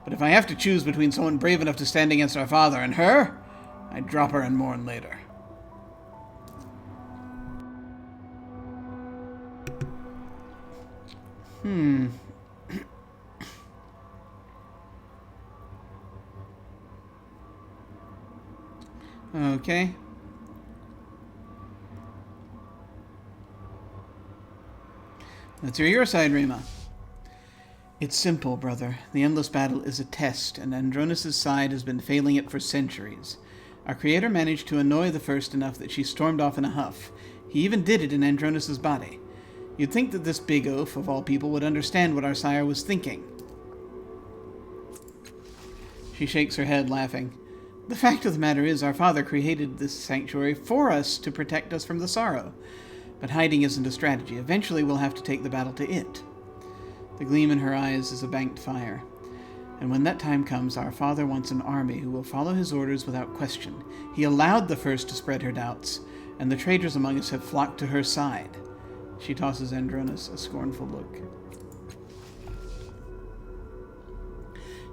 But if I have to choose between someone brave enough to stand against our father and her, I'd drop her and mourn later. Okay. Let's hear your side, Rima. It's simple, brother. The endless battle is a test, and Andronis' side has been failing it for centuries. Our creator managed to annoy the first enough that she stormed off in a huff. He even did it in Andronis' body. You'd think that this big oaf, of all people, would understand what our sire was thinking. She shakes her head, laughing. The fact of the matter is, our father created this sanctuary for us to protect us from the sorrow. But hiding isn't a strategy. Eventually we'll have to take the battle to it. The gleam in her eyes is a banked fire. And when that time comes, our father wants an army who will follow his orders without question. He allowed the first to spread her doubts, and the traitors among us have flocked to her side. She tosses Andronis a scornful look.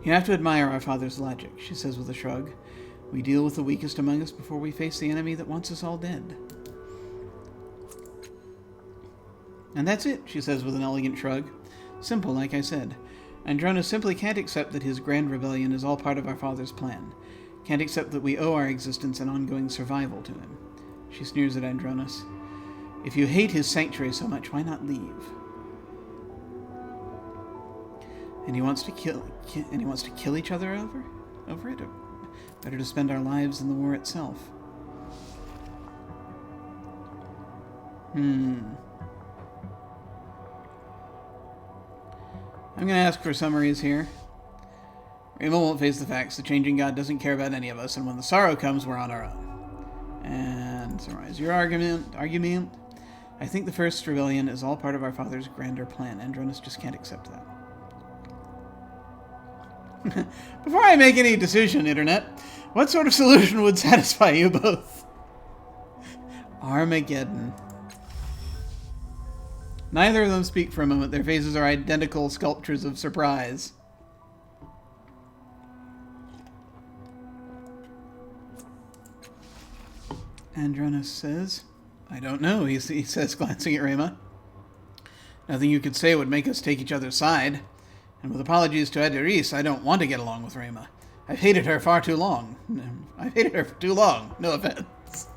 You have to admire our father's logic, she says with a shrug. We deal with the weakest among us before we face the enemy that wants us all dead. And that's it, she says with an elegant shrug. Simple, like I said. Andronis simply can't accept that his grand rebellion is all part of our father's plan. Can't accept that we owe our existence and ongoing survival to him. She sneers at Andronis. If you hate his sanctuary so much, why not leave? And he wants to kill each other over it? Or better to spend our lives in the war itself. I'm going to ask for summaries here. Rama won't face the facts. The changing god doesn't care about any of us, and when the sorrow comes, we're on our own. And summarize your argument. I think the first rebellion is all part of our father's grander plan. Andronis just can't accept that. Before I make any decision, Internet, what sort of solution would satisfy you both? Armageddon. Neither of them speak for a moment. Their faces are identical sculptures of surprise. Andronis says, I don't know, he says, glancing at Rama. Nothing you could say would make us take each other's side. And with apologies to Aadiriis, I don't want to get along with Rama. I've hated her far too long. I've hated her for too long. No offense.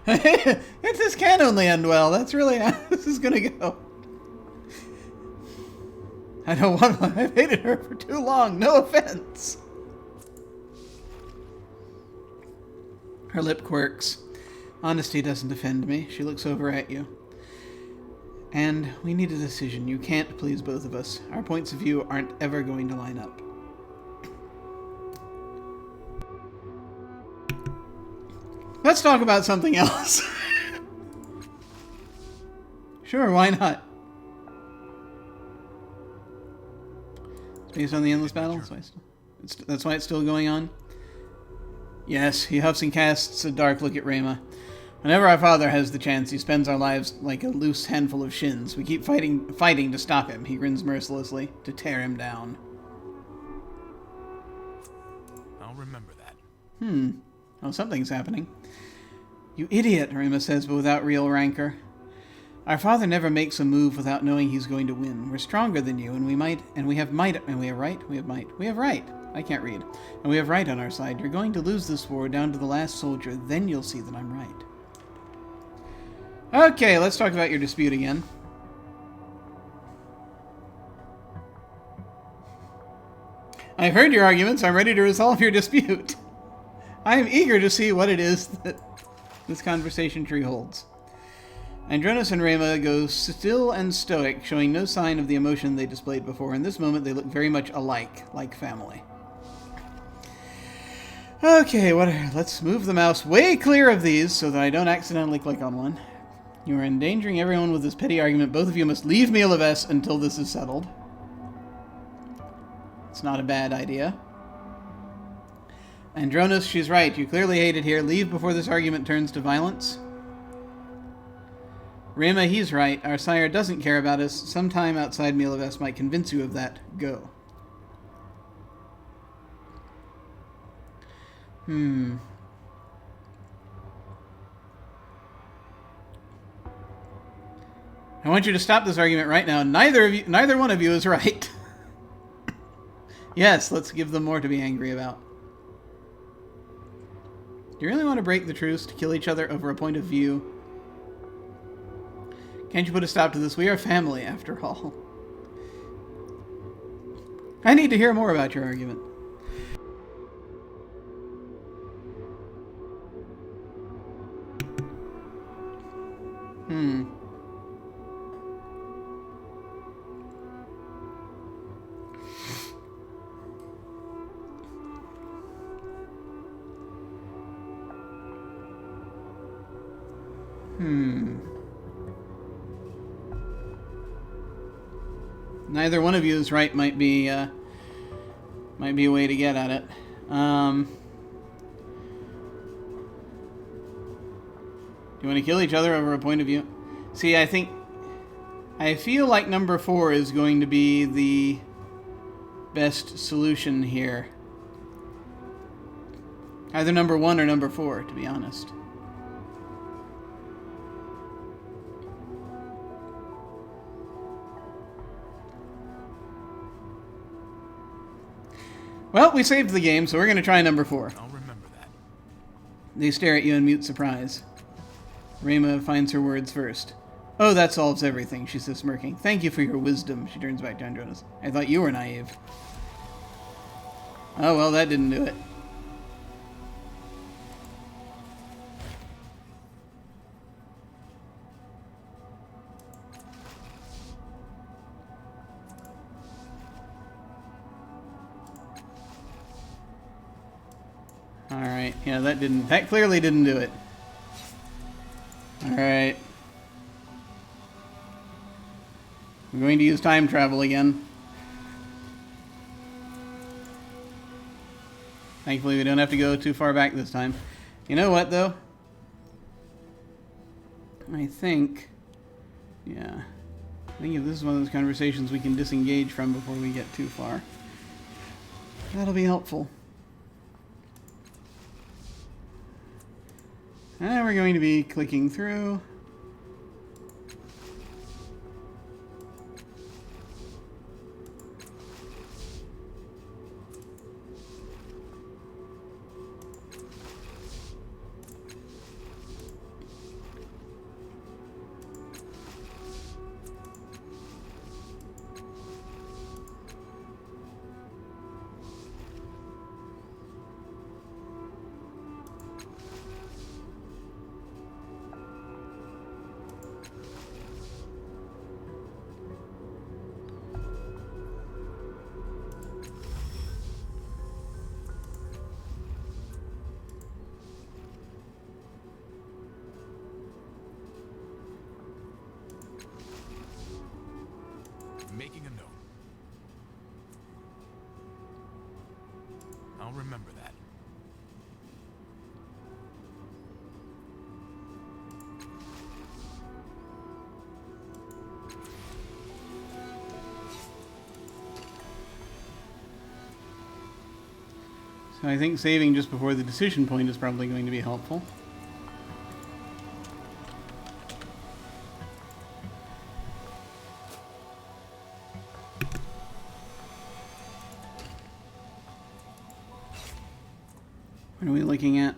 This can only end well. That's really how this is going to go. I don't want to. I've hated her for too long. No offense. Her lip quirks. Honesty doesn't offend me. She looks over at you. And we need a decision. You can't please both of us. Our points of view aren't ever going to line up. Let's talk about something else. Sure, why not? Based on the endless battle? That's why it's still going on? Yes, he huffs and casts a dark look at Rama. Whenever our father has the chance, he spends our lives like a loose handful of shins. We keep fighting to stop him. He grins mercilessly, to tear him down. I'll remember that. Oh, something's happening. You idiot, Rama says, but without real rancor. Our father never makes a move without knowing he's going to win. We're stronger than you, and we have right. I can't read. And we have right on our side. You're going to lose this war down to the last soldier, then you'll see that I'm right. Okay, let's talk about your dispute again. I've heard your arguments. I'm ready to resolve your dispute. I am eager to see what it is that this conversation tree holds. Andronis and Rama go still and stoic, showing no sign of the emotion they displayed before. In this moment, they look very much alike, like family. Okay, let's move the mouse way clear of these so that I don't accidentally click on one. You are endangering everyone with this petty argument. Both of you must leave Milaves until this is settled. It's not a bad idea. Andronis, she's right. You clearly hate it here. Leave before this argument turns to violence. Rama, he's right. Our sire doesn't care about us. Some time outside Milaves might convince you of that. Go. I want you to stop this argument right now. Neither one of you is right. Yes, let's give them more to be angry about. Do you really want to break the truce to kill each other over a point of view? Can't you put a stop to this? We are family, after all. I need to hear more about your argument. Neither one of you is right might be a way to get at it. Do you want to kill each other over a point of view? See, I feel like number 4 is going to be the best solution here. Either number 1 or number 4, to be honest. Well, we saved the game, so we're going to try number 4. I'll remember that. They stare at you in mute surprise. Rama finds her words first. Oh, that solves everything, she says, smirking. Thank you for your wisdom, she turns back to Andronis. I thought you were naive. Oh, well, that didn't do it. Alright, yeah, that clearly didn't do it. Alright. We're going to use time travel again. Thankfully, we don't have to go too far back this time. You know what, though? I think... Yeah. I think if this is one of those conversations we can disengage from before we get too far, that'll be helpful. And we're going to be clicking through. Making a note. I'll remember that. So I think saving just before the decision point is probably going to be helpful. What are we looking at?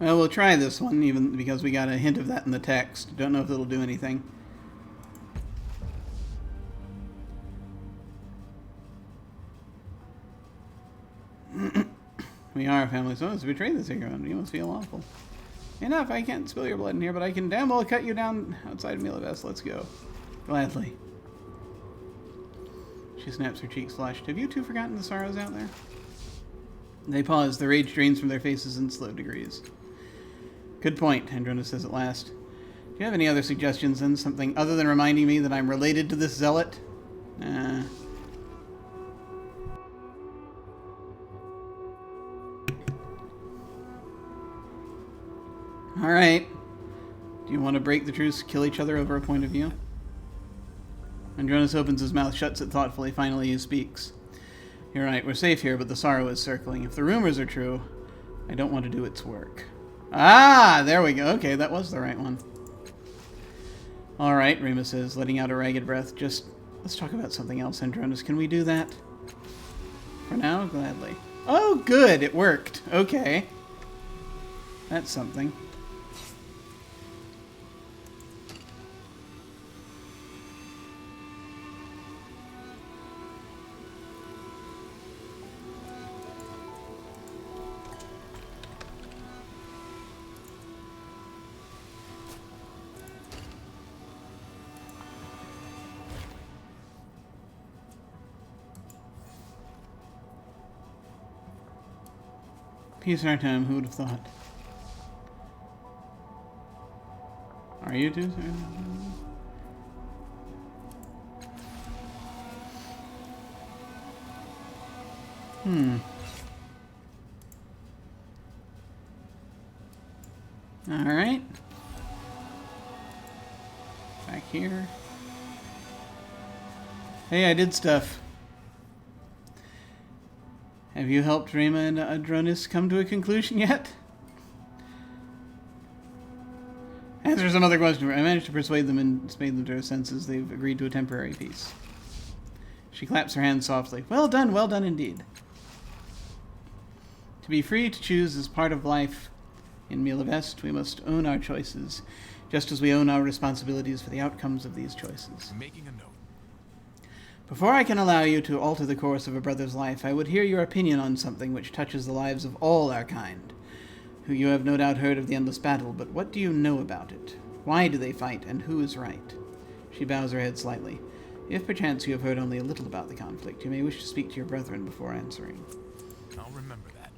Well, we'll try this one, even because we got a hint of that in the text. Don't know if it'll do anything. We are a family, so let's betray this hero, and you must feel awful. Enough, I can't spill your blood in here, but I can damn well cut you down outside of Milivest. Let's go. Gladly. She snaps her cheeks flushed. Have you two forgotten the sorrows out there? They pause. The rage drains from their faces in slow degrees. Good point, Andronis says at last. Do you have any other suggestions, then? Something other than reminding me that I'm related to this zealot? Alright. Do you want to break the truce, kill each other over a point of view? Andronis opens his mouth, shuts it thoughtfully. Finally, he speaks. You're right, we're safe here, but the sorrow is circling. If the rumors are true, I don't want to do its work. Ah, there we go. Okay, that was the right one. Alright, Rima says, letting out a ragged breath. Just, let's talk about something else, Andronis. Can we do that? For now, gladly. Oh, good, it worked. Okay. That's something. Peace in our time, who would have thought? Are you two? Alright. Back here. Hey, I did stuff. Have you helped Rima and Aadiriis come to a conclusion yet? Answer some other question. I managed to persuade them and spade them to their senses. They've agreed to a temporary peace. She claps her hands softly. Well done indeed. To be free to choose is part of life. In Milavest, we must own our choices, just as we own our responsibilities for the outcomes of these choices. Making a note. Before I can allow you to alter the course of a brother's life, I would hear your opinion on something which touches the lives of all our kind. Who you have no doubt heard of the endless battle, but what do you know about it? Why do they fight, and who is right? She bows her head slightly. If perchance you have heard only a little about the conflict, you may wish to speak to your brethren before answering. I'll remember that.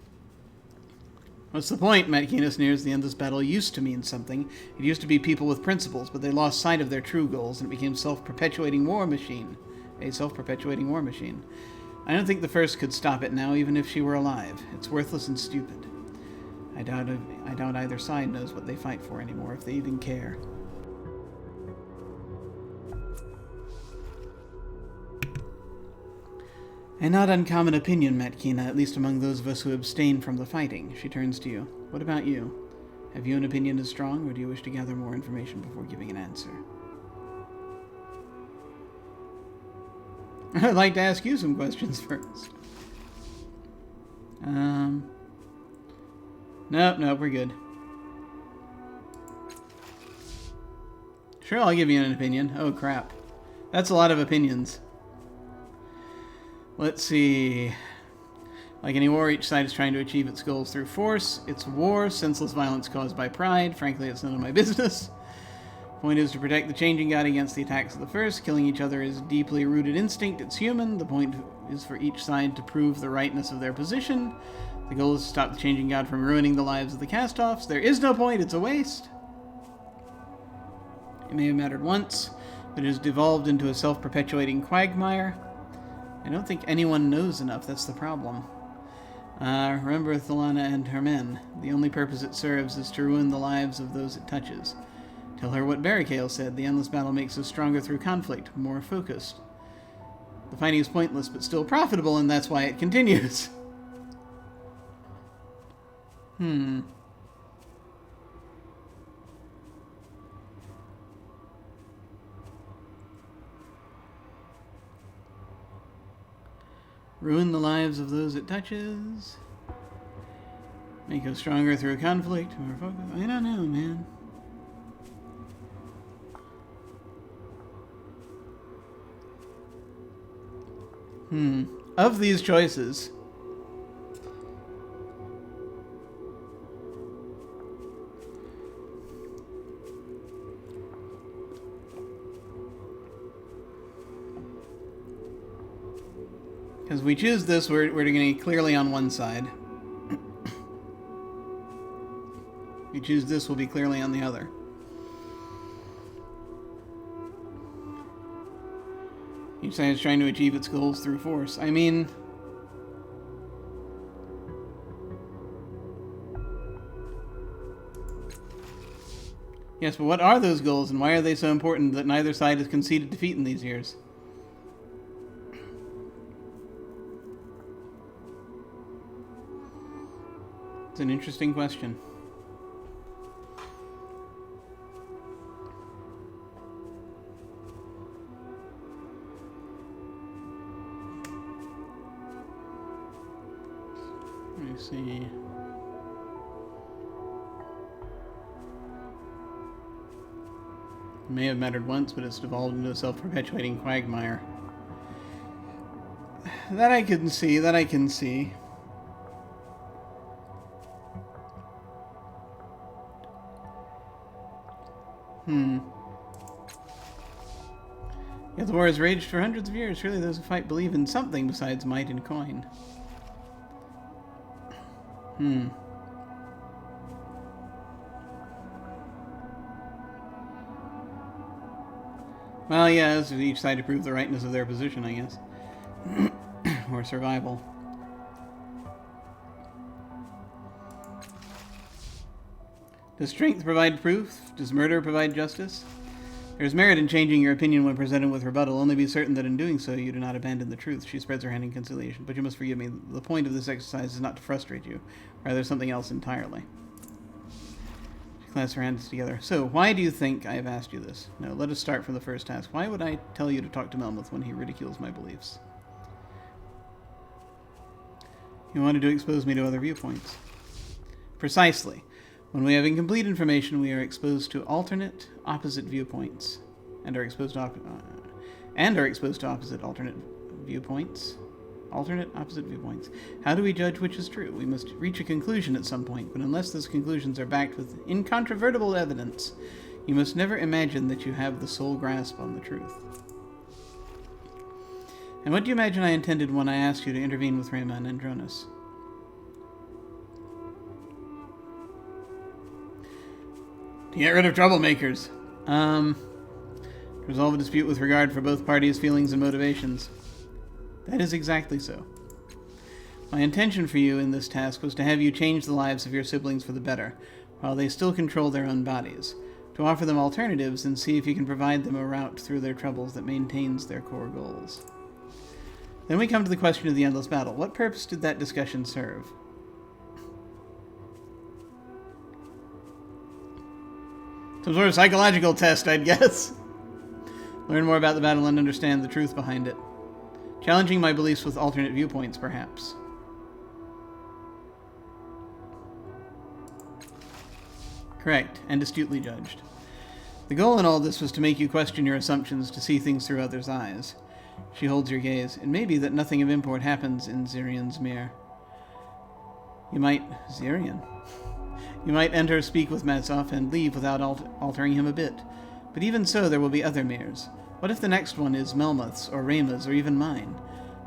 What's the point? Matkina sneers. The endless battle used to mean something. It used to be people with principles, but they lost sight of their true goals, and it became a self-perpetuating war machine. I don't think the First could stop it now, even if she were alive. It's worthless and stupid. I doubt either side knows what they fight for anymore, if they even care. A not uncommon opinion, Matkina, at least among those of us who abstain from the fighting. She turns to you. What about you? Have you an opinion as strong, or do you wish to gather more information before giving an answer? I'd like to ask you some questions first. Nope, we're good. Sure, I'll give you an opinion. Oh, crap. That's a lot of opinions. Let's see. Like any war, each side is trying to achieve its goals through force. It's war, senseless violence caused by pride. Frankly, it's none of my business. Point is to protect the changing god against the attacks of the First. Killing each other is deeply rooted instinct. It's human. The point is for each side to prove the rightness of their position. The goal is to stop the changing god from ruining the lives of the castoffs. There is no point. It's a waste. It may have mattered once, but it has devolved into a self-perpetuating quagmire. I don't think anyone knows enough. That's the problem. Remember Thalana and her men. The only purpose it serves is to ruin the lives of those it touches. Tell her what Barricale said. The endless battle makes us stronger through conflict, more focused. The fighting is pointless, but still profitable, and that's why it continues. Ruin the lives of those it touches. Make us stronger through conflict, more focused. I don't know, man. Of these choices, because we choose this, we're going to be clearly on one side. If we choose this, we'll be clearly on the other. Each side is trying to achieve its goals through force. I mean... Yes, but what are those goals, and why are they so important that neither side has conceded defeat in these years? It's an interesting question. Let me see. It may have mattered once, but it's devolved into a self-perpetuating quagmire. That I can see, Yeah, the war has raged for hundreds of years. Surely those who fight believe in something besides might and coin. Well, yeah, this is each side to prove the rightness of their position, I guess. Or survival. Does strength provide proof? Does murder provide justice? There is merit in changing your opinion when presented with rebuttal. Only be certain that in doing so you do not abandon the truth. She spreads her hand in conciliation. But you must forgive me. The point of this exercise is not to frustrate you. Rather something else entirely. She clasps her hands together. So, why do you think I have asked you this? No, let us start from the first task. Why would I tell you to talk to Melmoth when he ridicules my beliefs? You wanted to expose me to other viewpoints. Precisely. When we have incomplete information, we are exposed to alternate, opposite viewpoints, and are exposed to opposite, alternate viewpoints. Alternate, opposite viewpoints. How do we judge which is true? We must reach a conclusion at some point, but unless those conclusions are backed with incontrovertible evidence, you must never imagine that you have the sole grasp on the truth. And what do you imagine I intended when I asked you to intervene with Rema and Andronis? To get rid of troublemakers. Resolve a dispute with regard for both parties' feelings and motivations. That is exactly so. My intention for you in this task was to have you change the lives of your siblings for the better, while they still control their own bodies, to offer them alternatives and see if you can provide them a route through their troubles that maintains their core goals. Then we come to the question of the endless battle. What purpose did that discussion serve? Some sort of psychological test, I'd guess. Learn more about the battle and understand the truth behind it. Challenging my beliefs with alternate viewpoints, perhaps. Correct, and astutely judged. The goal in all this was to make you question your assumptions, to see things through others' eyes. She holds your gaze. It may be that nothing of import happens in Zirian's mirror. You might... Zirian? You might enter, speak with Matsoff, and leave without altering him a bit. But even so, there will be other mirrors. What if the next one is Melmoth's, or Rema's, or even mine?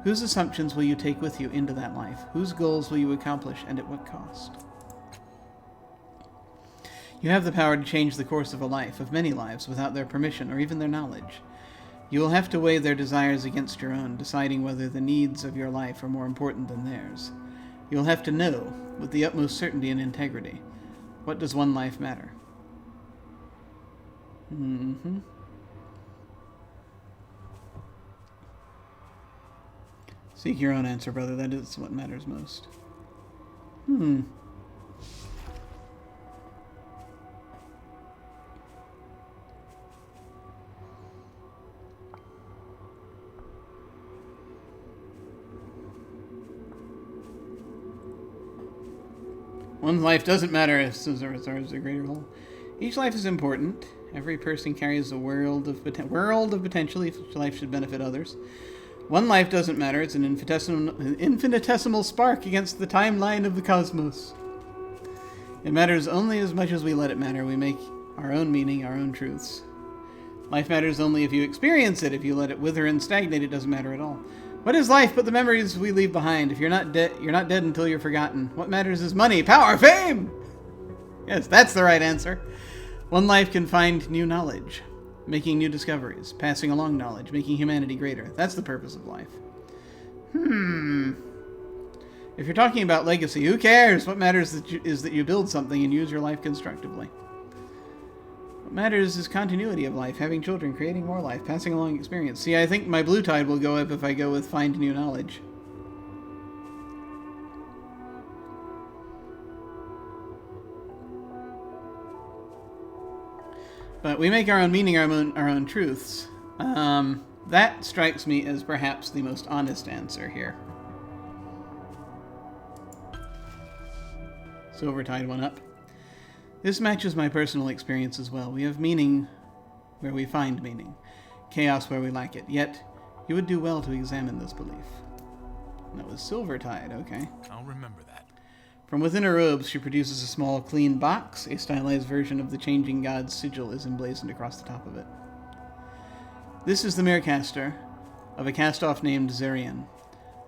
Whose assumptions will you take with you into that life? Whose goals will you accomplish, and at what cost? You have the power to change the course of a life, of many lives, without their permission, or even their knowledge. You will have to weigh their desires against your own, deciding whether the needs of your life are more important than theirs. You will have to know, with the utmost certainty and integrity, what does one life matter? Seek your own answer, brother. That is what matters most. One life doesn't matter if serves a greater whole. Each life is important. Every person carries a world of potential. Each life should benefit others. One life doesn't matter. It's an infinitesimal spark against the timeline of the cosmos. It matters only as much as we let it matter. We make our own meaning, our own truths. Life matters only if you experience it. If you let it wither and stagnate, it doesn't matter at all. What is life but the memories we leave behind? If you're not dead, you're not dead until you're forgotten. What matters is money, power, fame! Yes, that's the right answer. One life can find new knowledge, making new discoveries, passing along knowledge, making humanity greater. That's the purpose of life. If you're talking about legacy, who cares? What matters is that you build something and use your life constructively. What matters is continuity of life, having children, creating more life, passing along experience. See, I think my blue tide will go up if I go with find new knowledge. But we make our own meaning, our own truths. That strikes me as perhaps the most honest answer here. Silvertide went up. This matches my personal experience as well. We have meaning where we find meaning, chaos where we lack it. Yet, you would do well to examine this belief. And that was Silvertide, okay. I'll remember that. From within her robes, she produces a small, clean box. A stylized version of the changing god's sigil is emblazoned across the top of it. This is the Mircaster of a castoff named Zirian.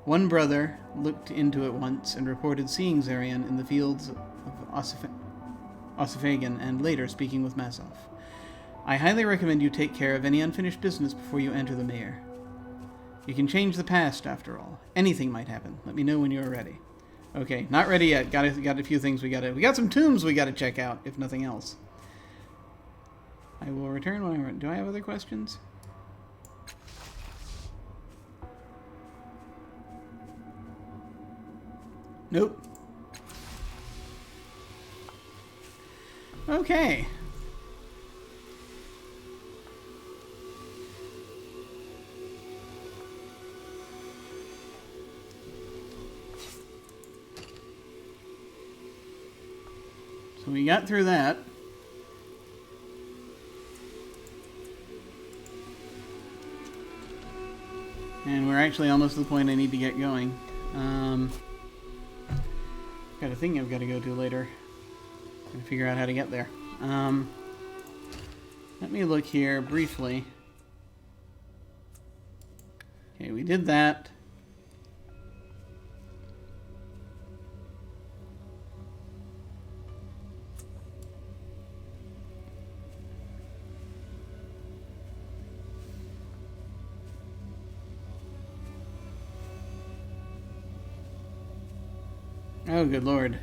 One brother looked into it once and reported seeing Zirian in the fields of Ossifagan, and later speaking with Matsoff. I highly recommend you take care of any unfinished business before you enter the mayor. You can change the past, after all. Anything might happen. Let me know when you're ready. Okay, not ready yet. Got a few things we got some tombs we gotta check out, if nothing else. I will return when I... Do I have other questions? Nope. Okay. So we got through that. And we're actually almost to the point I need to get going. Got a thing I've got to go to later. And figure out how to get there. Let me look here briefly. Okay, we did that. Oh, good lord.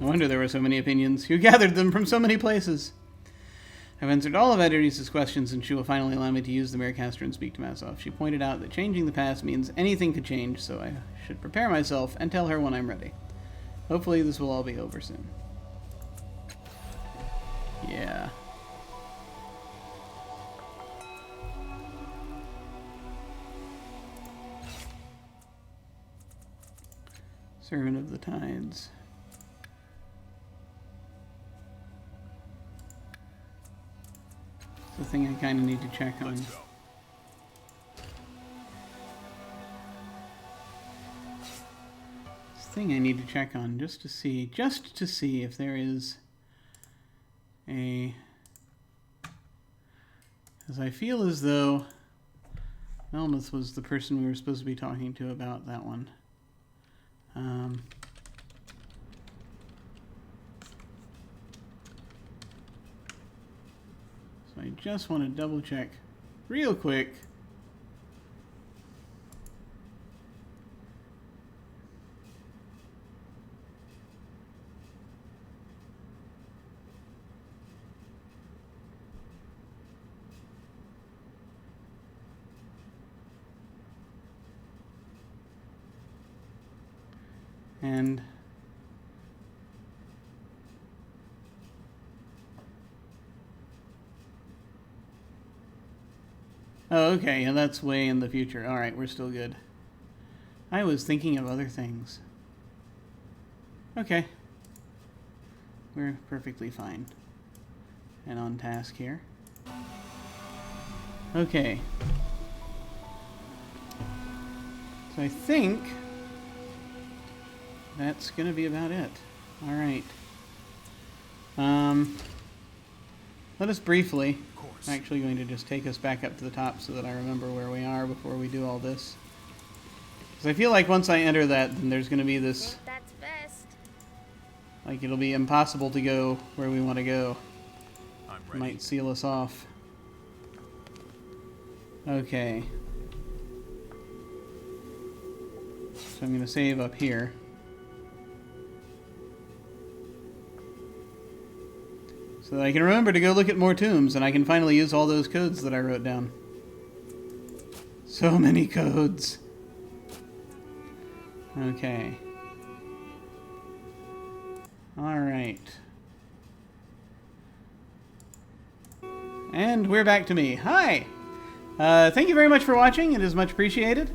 No wonder there were so many opinions. You gathered them from so many places. I've answered all of Aadiriis' questions, and she will finally allow me to use the Mirrorcaster and speak to Massoff. She pointed out that changing the past means anything could change, so I should prepare myself and tell her when I'm ready. Hopefully this will all be over soon. Yeah. Servant of the Tides. It's the thing I kind of need to check on. Let's go. It's the thing I need to check on just to see if there is a... Because I feel as though Melmoth was the person we were supposed to be talking to about that one. So I just want to double check real quick. And oh, okay, yeah, that's way in the future. All right, we're still good. I was thinking of other things. Okay. We're perfectly fine. And on task here. Okay. So I think that's going to be about it. All right. Let us briefly... Course. I'm actually going to just take us back up to the top so that I remember where we are before we do all this. Because I feel like once I enter that, then there's going to be this... Think that's best. Like, it'll be impossible to go where we want to go. I'm It ready. might seal us off. Okay. So I'm going to save up here. So that I can remember to go look at more tombs, and I can finally use all those codes that I wrote down. So many codes. Okay. Alright. And we're back to me. Hi! Thank you very much for watching. It is much appreciated.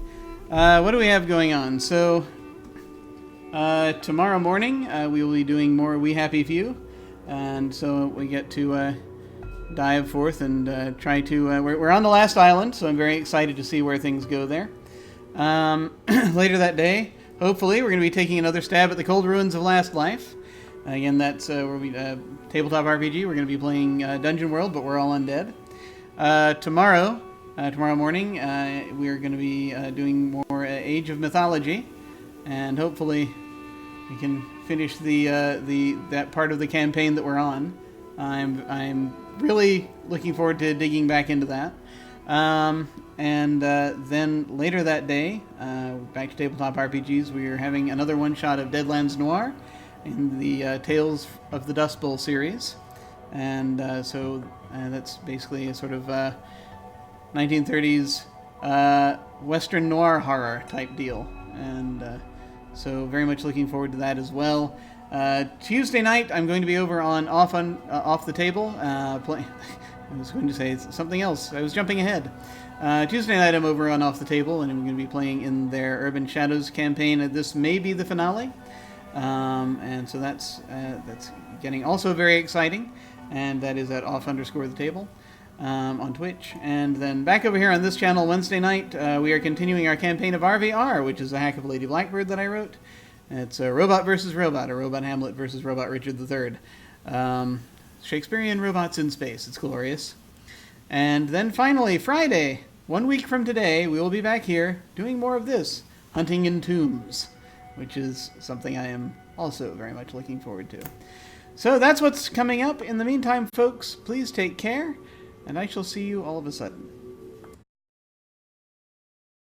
What do we have going on? So, tomorrow morning, we will be doing more We Happy Few. And so we get to dive forth and try to... we're on the last island, so I'm very excited to see where things go there. Later that day, hopefully, we're going to be taking another stab at the cold ruins of Last Life. Again, that's where we... Tabletop RPG, we're going to be playing Dungeon World, but we're all undead. Tomorrow morning, we're going to be doing more Age of Mythology. And hopefully we can finish that part of the campaign that we're on. I'm really looking forward to digging back into that. And then later that day, back to Tabletop RPGs, we are having another one-shot of Deadlands Noir in the Tales of the Dust Bowl series. And so that's basically a sort of 1930s Western noir horror type deal. And so very much looking forward to that as well. Tuesday night, I'm going to be over on Off the Table, I was going to say something else. I was jumping ahead. Tuesday night I'm over on Off the Table, and I'm going to be playing in their Urban Shadows campaign. This may be the finale. And so that's getting also very exciting. And that is at off_the_table on Twitch. And then back over here on this channel Wednesday night, we are continuing our campaign of RVR, which is the Hack of Lady Blackbird that I wrote. It's a robot versus robot, a robot Hamlet versus robot Richard III. Shakespearean robots in space. It's glorious. And then finally, Friday, 1 week from today, we will be back here doing more of this, Hunting in Tombs, which is something I am also very much looking forward to. So that's what's coming up. In the meantime, folks, please take care, and I shall see you all of a sudden.